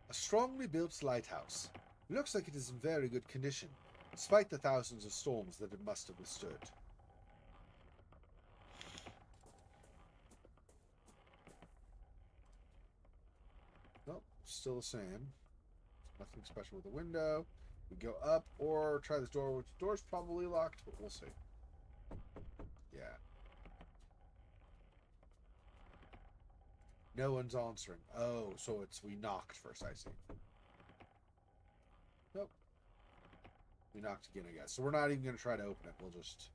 A strongly built lighthouse. It looks like it is in very good condition, despite the thousands of storms that it must have withstood. Nope, still the same. Nothing special with the window. We go up or try this door, which the door's probably locked, but we'll see. Yeah. No one's answering. Oh, so it's we knocked first, I see. Nope. We knocked again, I guess. So we're not even going to try to open it. We'll just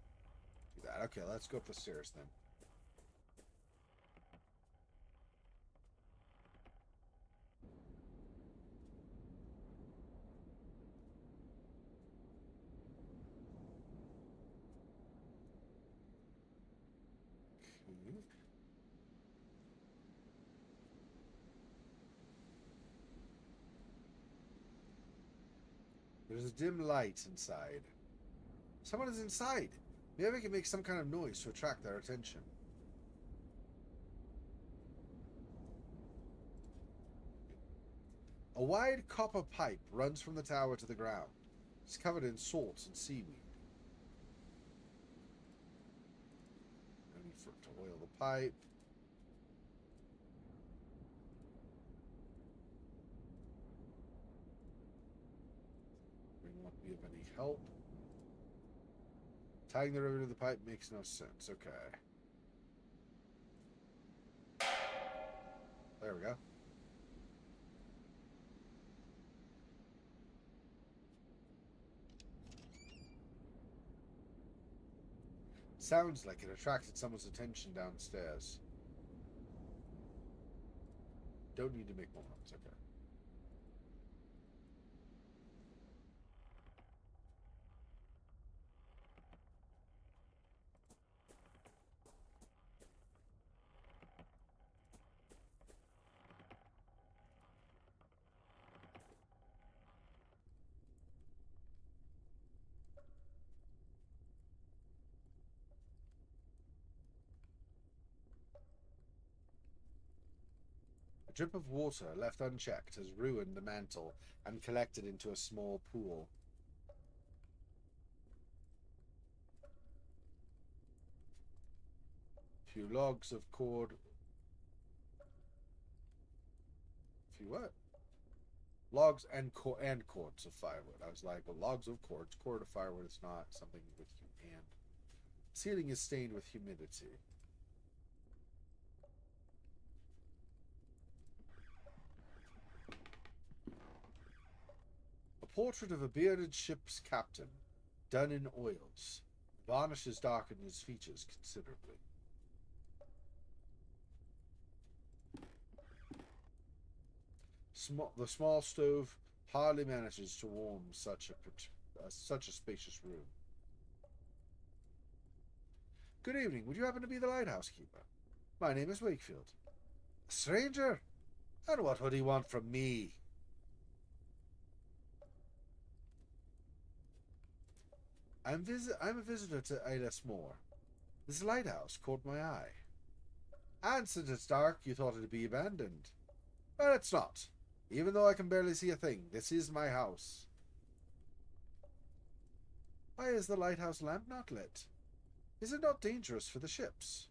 do that. Okay, let's go up the stairs then. Okay. There's a dim light inside. Someone is inside. Maybe I can make some kind of noise to attract their attention. A wide copper pipe runs from the tower to the ground. It's covered in salt and seaweed. No need for it to oil the pipe. Won't be of any help. Tying the river to the pipe makes no sense. Okay. There we go. Sounds like it attracted someone's attention downstairs. Don't need to make more noise. Okay. A drip of water left unchecked has ruined the mantle and collected into a small pool. Few logs of cord. Few what? Logs and cords of firewood. I was like, well, logs of cords. Cord of firewood is not something with you and. Ceiling is stained with humidity. portrait of a bearded ship's captain, done in oils. Varnishes darken his features considerably. The small stove hardly manages to warm such a spacious room. Good evening. Would you happen to be the lighthouse keeper? My name is Wakefield. A stranger? And what would he want from me? I'm a visitor to Eilis Moor. This lighthouse caught my eye. And since it's dark, you thought it'd be abandoned. But it's not. Even though I can barely see a thing, this is my house. Why is the lighthouse lamp not lit? Is it not dangerous for the ships?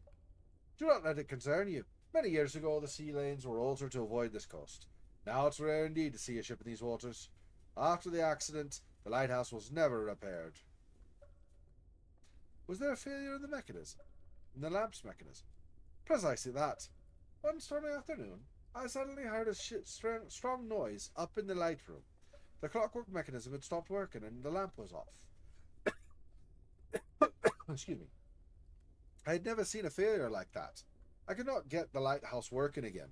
Do not let it concern you. Many years ago, the sea lanes were altered to avoid this coast. Now it's rare indeed to see a ship in these waters. After the accident, the lighthouse was never repaired. Was there a failure in the mechanism? In the lamp's mechanism? Precisely that. One stormy afternoon, I suddenly heard a strong noise up in the light room. The clockwork mechanism had stopped working and the lamp was off. Excuse me. I had never seen a failure like that. I could not get the lighthouse working again.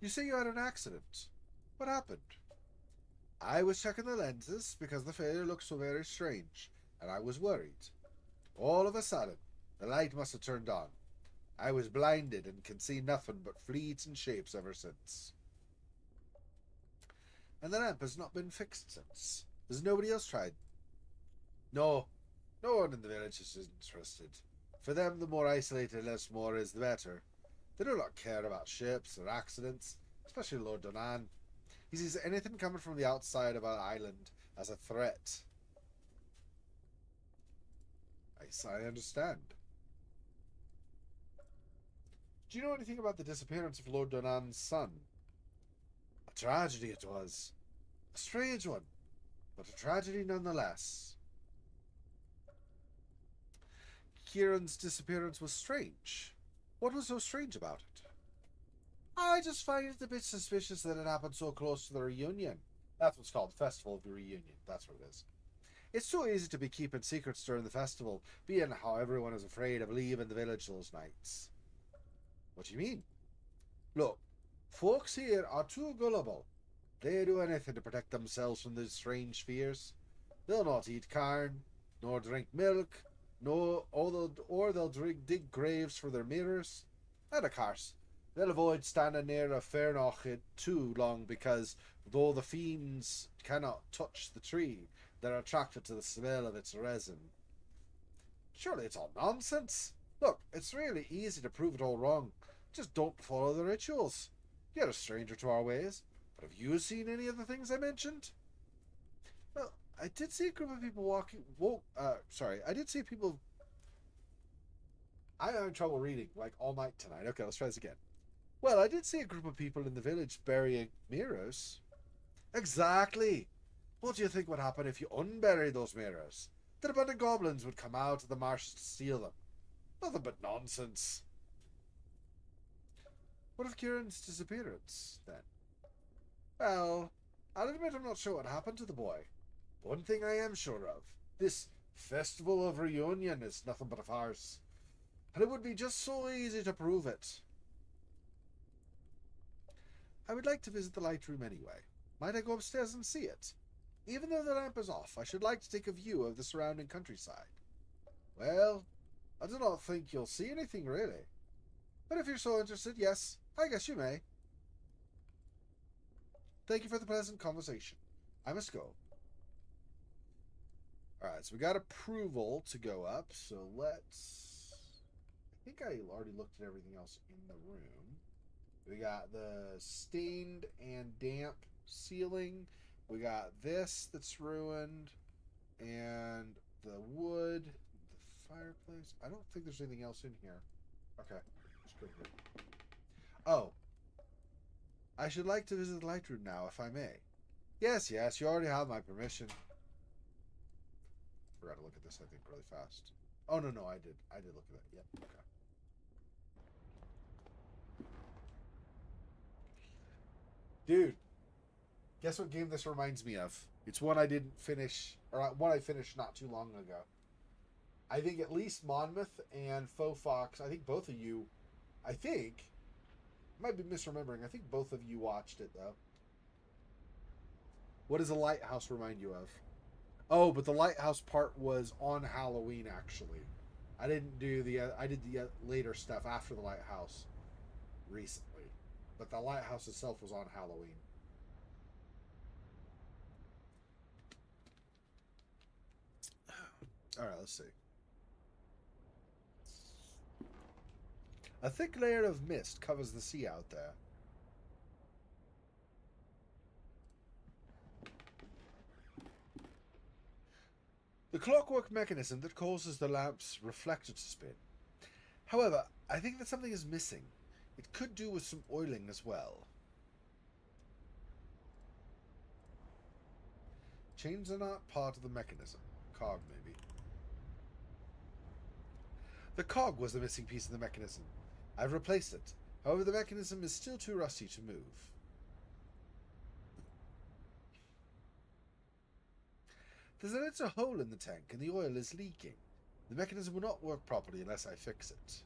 You say you had an accident. What happened? I was checking the lenses because the failure looked so very strange, and I was worried. All of a sudden, the light must have turned on. I was blinded and can see nothing but fleets and shapes ever since. And the lamp has not been fixed since. Has nobody else tried? No. No one in the village is interested. For them, the more isolated Lesmore is, the better. They do not care about ships or accidents, especially Lord Donan. He sees anything coming from the outside of our island as a threat. I understand. Do you know anything about the disappearance of Lord Donan's son? A tragedy it was. A strange one, but a tragedy nonetheless. Kieran's disappearance was strange. What was so strange about it? I just find it a bit suspicious that it happened so close to the reunion. That's what's called the Festival of the Reunion. That's what it is. It's so easy to be keeping secrets during the festival, being how everyone is afraid of leaving the village those nights. What do you mean? Look, folks here are too gullible. They do anything to protect themselves from these strange fears. They'll not eat carn, nor drink milk, or they'll dig graves for their mirrors. And of course, they'll avoid standing near a Fernoch too long because, though the fiends cannot touch the tree, they're attracted to the smell of its resin. Surely it's all nonsense. Look, it's really easy to prove it all wrong. Just don't follow the rituals. You're a stranger to our ways, but have you seen any of the things I mentioned? Well, I did see a group of people walking... I did see people... I'm having trouble reading, like, all night tonight. Okay, let's try this again. Well, I did see a group of people in the village burying mirrors. Exactly. What do you think would happen if you unburied those mirrors? That a bunch of goblins would come out of the marshes to steal them. Nothing but nonsense. What of Kieran's disappearance, then? Well, I'll admit I'm not sure what happened to the boy. One thing I am sure of. This Festival of Reunion is nothing but a farce. And it would be just so easy to prove it. I would like to visit the light room anyway. Might I go upstairs and see it? Even though the lamp is off, I should like to take a view of the surrounding countryside. Well, I do not think you'll see anything, really. But if you're so interested, yes, I guess you may. Thank you for the pleasant conversation. I must go. Alright, so we got approval to go up, so let's... I think I already looked at everything else in the room. We got the stained and damp ceiling. We got this that's ruined. And the wood. The fireplace. I don't think there's anything else in here. Okay. Let's go here. Oh. I should like to visit the light room now, if I may. Yes, you already have my permission. Forgot to look at this, I think, really fast. Oh, no, no, I did. I did look at that. Yep. Okay. Dude, guess what game this reminds me of? It's one I didn't finish, or one I finished not too long ago. I think at least Monmouth and Faux Fox, I think both of you, I think, I might be misremembering. I think both of you watched it, though. What does a lighthouse remind you of? Oh, but the lighthouse part was on Halloween, actually. I didn't do the, I did the later stuff after the lighthouse recently. But the lighthouse itself was on Halloween. All right, let's see. A thick layer of mist covers the sea out there. The clockwork mechanism that causes the lamp's reflector to spin. However, I think that something is missing. It could do with some oiling as well. Chains are not part of the mechanism. Cog, maybe. The cog was the missing piece of the mechanism. I've replaced it. However, the mechanism is still too rusty to move. There's a little hole in the tank and the oil is leaking. The mechanism will not work properly unless I fix it.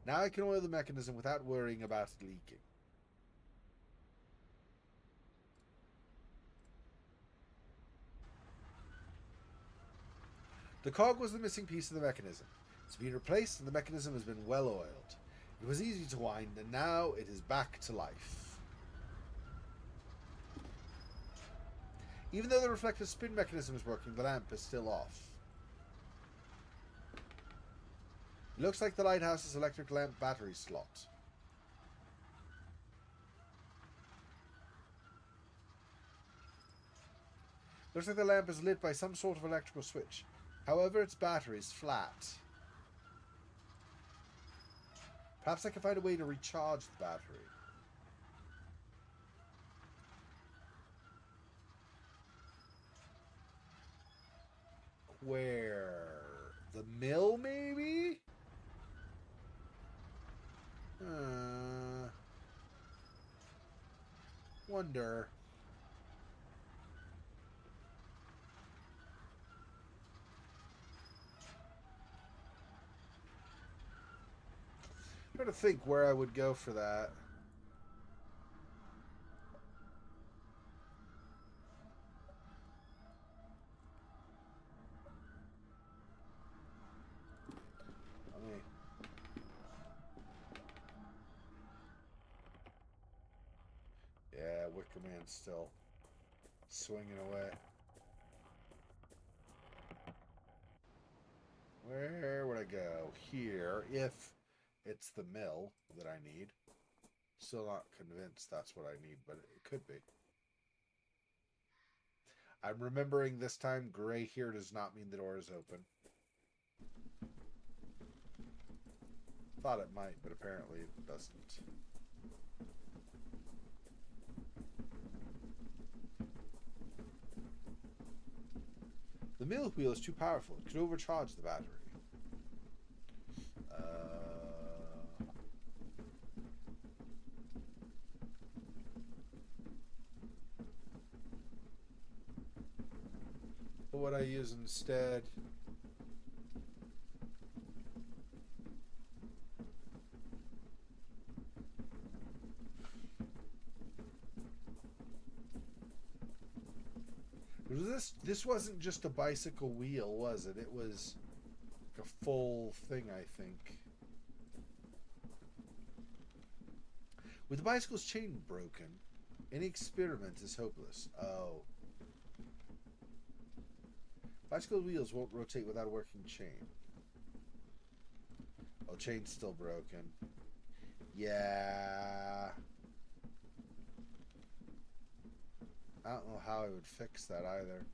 Now I can oil the mechanism without worrying about it leaking. The cog was the missing piece of the mechanism. It's been replaced and the mechanism has been well oiled. It was easy to wind and now it is back to life. Even though the reflective spin mechanism is working, the lamp is still off. It looks like the lighthouse's electric lamp battery slot. Looks like the lamp is lit by some sort of electrical switch. However, its battery is flat. Perhaps I can find a way to recharge the battery. Where? The mill, maybe? Wonder. I'm trying to think where I would go for that. Yeah, Wicker Man's still swinging away. Where would I go? Here, if it's the mill that I need. Still not convinced that's what I need, but it could be. I'm remembering this time gray here does not mean the door is open. Thought it might, but apparently it doesn't. The mill wheel is too powerful. It could overcharge the battery. What would I use instead? This wasn't just a bicycle wheel, was it? It was like a full thing, I think. With the bicycle's chain broken, any experiment is hopeless. Oh. Bicycle wheels won't rotate without a working chain. Oh, chain's still broken. Yeah. I don't know how I would fix that either.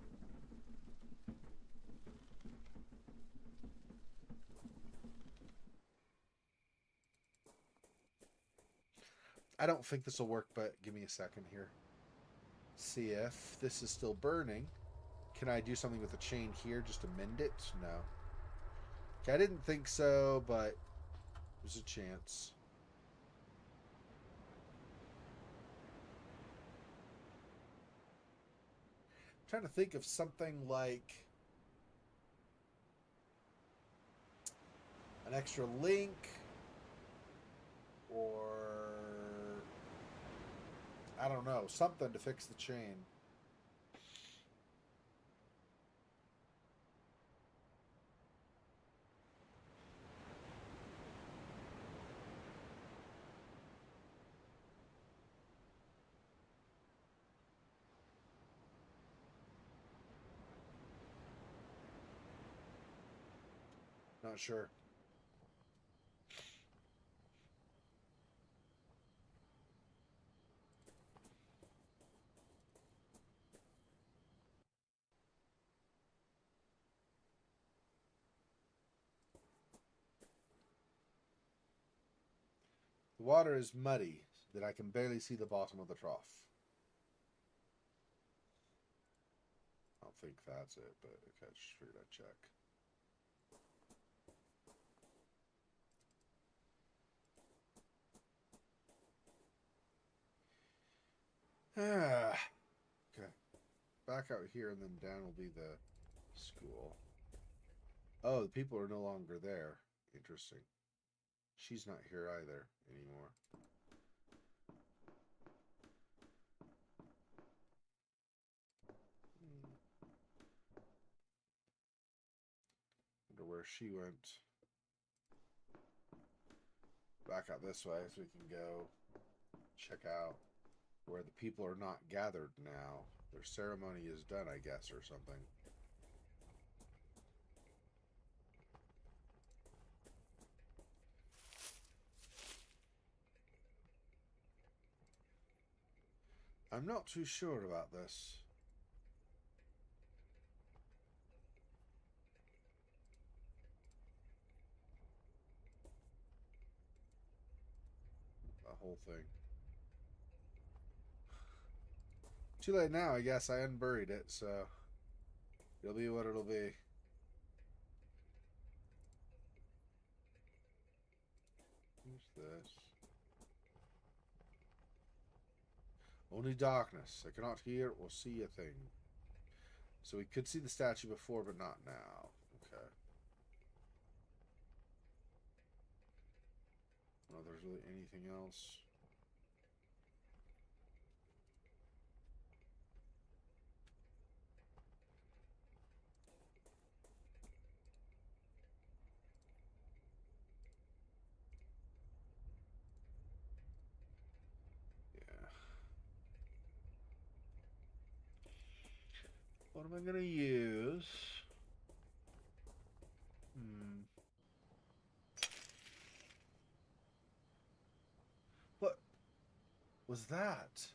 I don't think this will work, but give me a second here. See if this is still burning. Can I do something with the chain here just to mend it? No. Okay, I didn't think so, but there's a chance. I'm trying to think of something like an extra link or I don't know, something to fix the chain. Not sure. The water is muddy that I can barely see the bottom of the trough. I don't think that's it, but okay, I just figured I'd check. Okay. Back out here and then down will be the school. Oh, the people are no longer there. Interesting. She's not here either anymore. Wonder where she went. Back out this way so we can go check out where the people are not gathered now. Their ceremony is done, I guess, or something. I'm not too sure about this. The whole thing. Too late now, I guess. I unburied it, so it'll be what it'll be. Who's this? Only darkness. I cannot hear or see a thing. So we could see the statue before, but not now. Okay. I don't know if there's really anything else. Yeah. What am I going to use? What was that?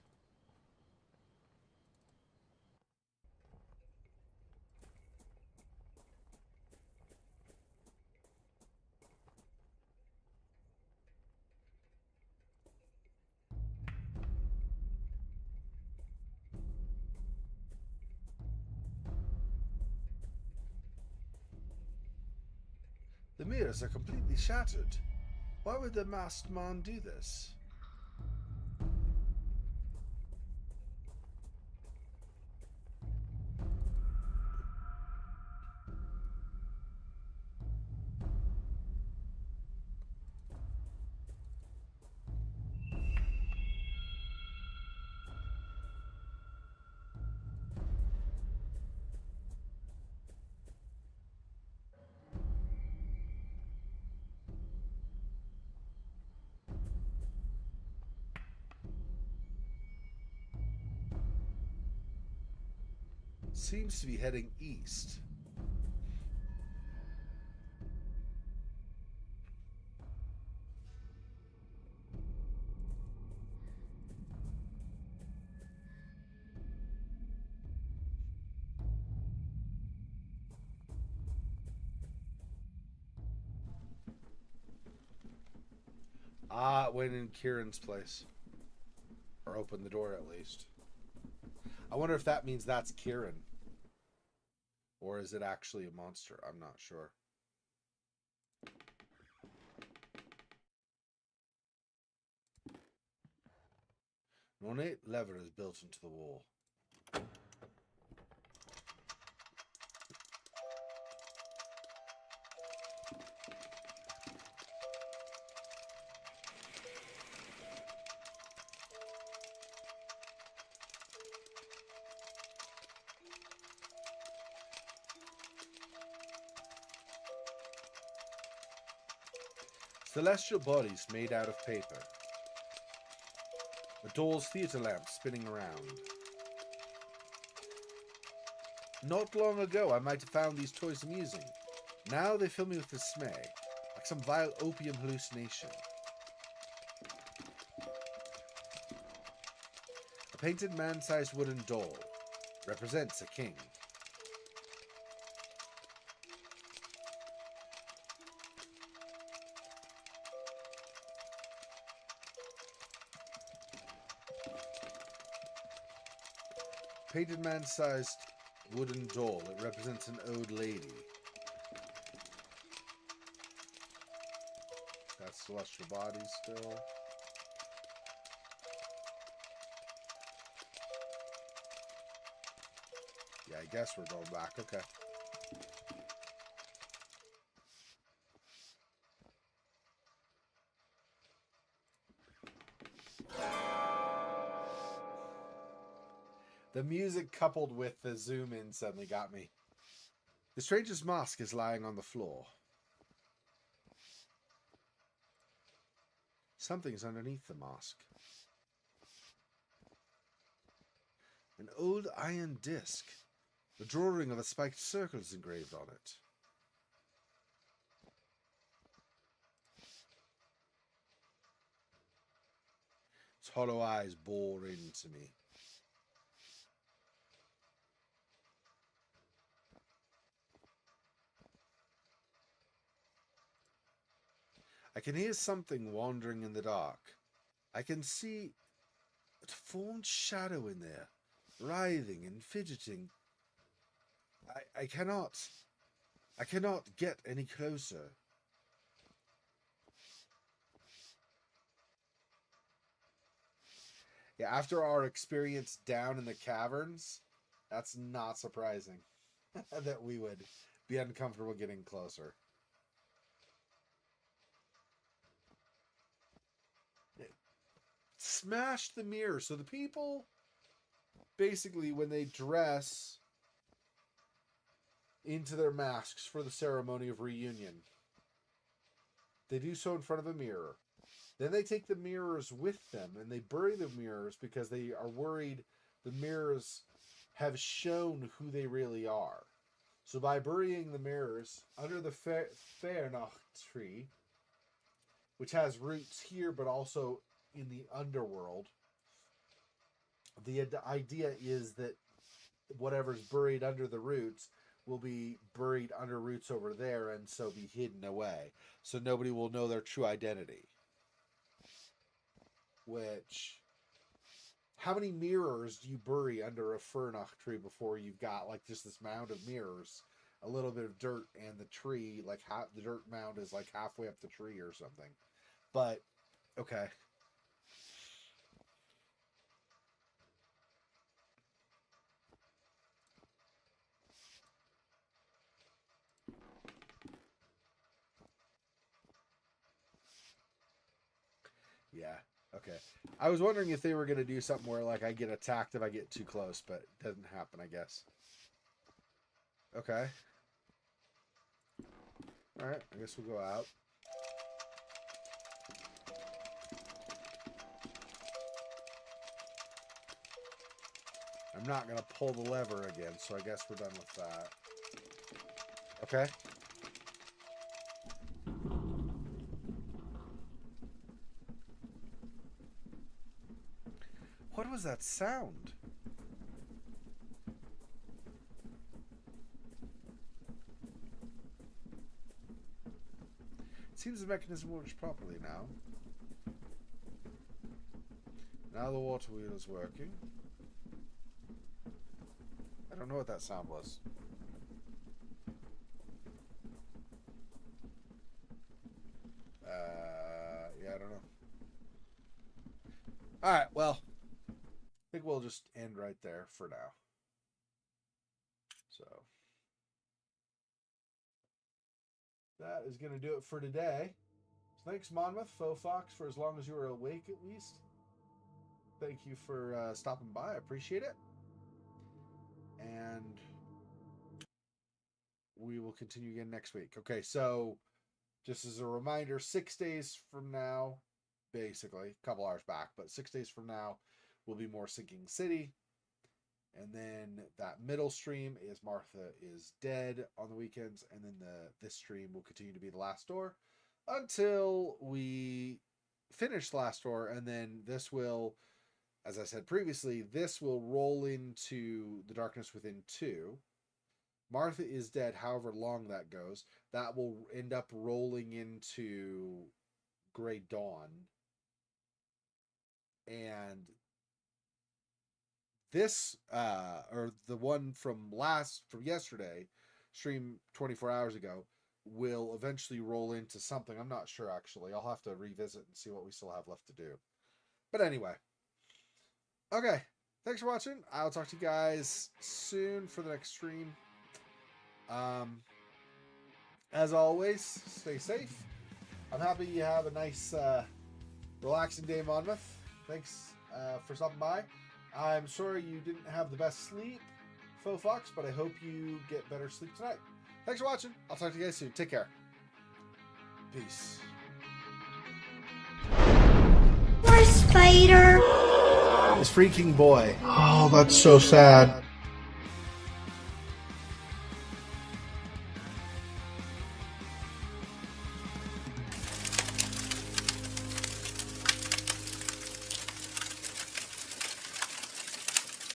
The mirrors are completely shattered. Why would the masked man do this? Seems to be heading east. Ah, it went in Kieran's place. Or opened the door at least. I wonder if that means that's Kieran. Or is it actually a monster? I'm not sure. An ornate lever is built into the wall. Celestial bodies made out of paper. A doll's theatre lamp spinning around. Not long ago, I might have found these toys amusing. Now they fill me with dismay, like some vile opium hallucination. A painted man-sized wooden doll represents a king. Painted man-sized wooden doll. It represents an old lady. Got celestial bodies still. Yeah, I guess we're going back. Okay. The music coupled with the zoom in suddenly got me. The stranger's mask is lying on the floor. Something's underneath the mask. An old iron disc. The drawing of a spiked circle is engraved on it. Its hollow eyes bore into me. I can hear something wandering in the dark. I can see a deformed shadow in there, writhing and fidgeting. I cannot get any closer. Yeah, after our experience down in the caverns, that's not surprising that we would be uncomfortable getting closer. Smashed the mirror. So the people, basically, when they dress into their masks for the ceremony of reunion, they do so in front of a mirror. Then they take the mirrors with them and they bury the mirrors because they are worried the mirrors have shown who they really are. So by burying the mirrors under the Fairnach tree, which has roots here but also in the underworld, the idea is that whatever's buried under the roots will be buried under roots over there and so be hidden away. So nobody will know their true identity. Which, how many mirrors do you bury under a Fernach tree before you've got like just this mound of mirrors, a little bit of dirt, and the tree, like the dirt mound is like halfway up the tree or something. But, okay. Yeah. Okay. I was wondering if they were going to do something where, like, I get attacked if I get too close, but it doesn't happen, I guess. Okay. Alright, I guess we'll go out. I'm not going to pull the lever again, so I guess we're done with that. Okay. What was that sound? It seems the mechanism works properly now. Now the water wheel is working. I don't know what that sound was. Yeah, I don't know. All right, well, I think we'll just end right there for now. So that is going to do it for today. Thanks, Monmouth, Faux Fox, for as long as you were awake at least. Thank you for stopping by. I appreciate it. And we will continue again next week. Okay, so just as a reminder, 6 days from now, basically, a couple hours back, but 6 days from now will be more Sinking City. And then that middle stream is Martha is Dead on the weekends. And then this stream will continue to be The Last Door until we finish The Last Door. And then this will, as I said previously, this will roll into The Darkness Within 2. Martha is Dead, however long that goes. That will end up rolling into Grey Dawn. And this, or the one from yesterday, stream 24 hours ago, will eventually roll into something. I'm not sure, actually. I'll have to revisit and see what we still have left to do. But anyway. Okay. Thanks for watching. I'll talk to you guys soon for the next stream. As always, stay safe. I'm happy you have a nice, relaxing day, Monmouth. Thanks for stopping by. I'm sorry you didn't have the best sleep, Faux Fox, but I hope you get better sleep tonight. Thanks for watching. I'll talk to you guys soon. Take care. Peace. Poor spider. This freaking boy. Oh, that's so sad.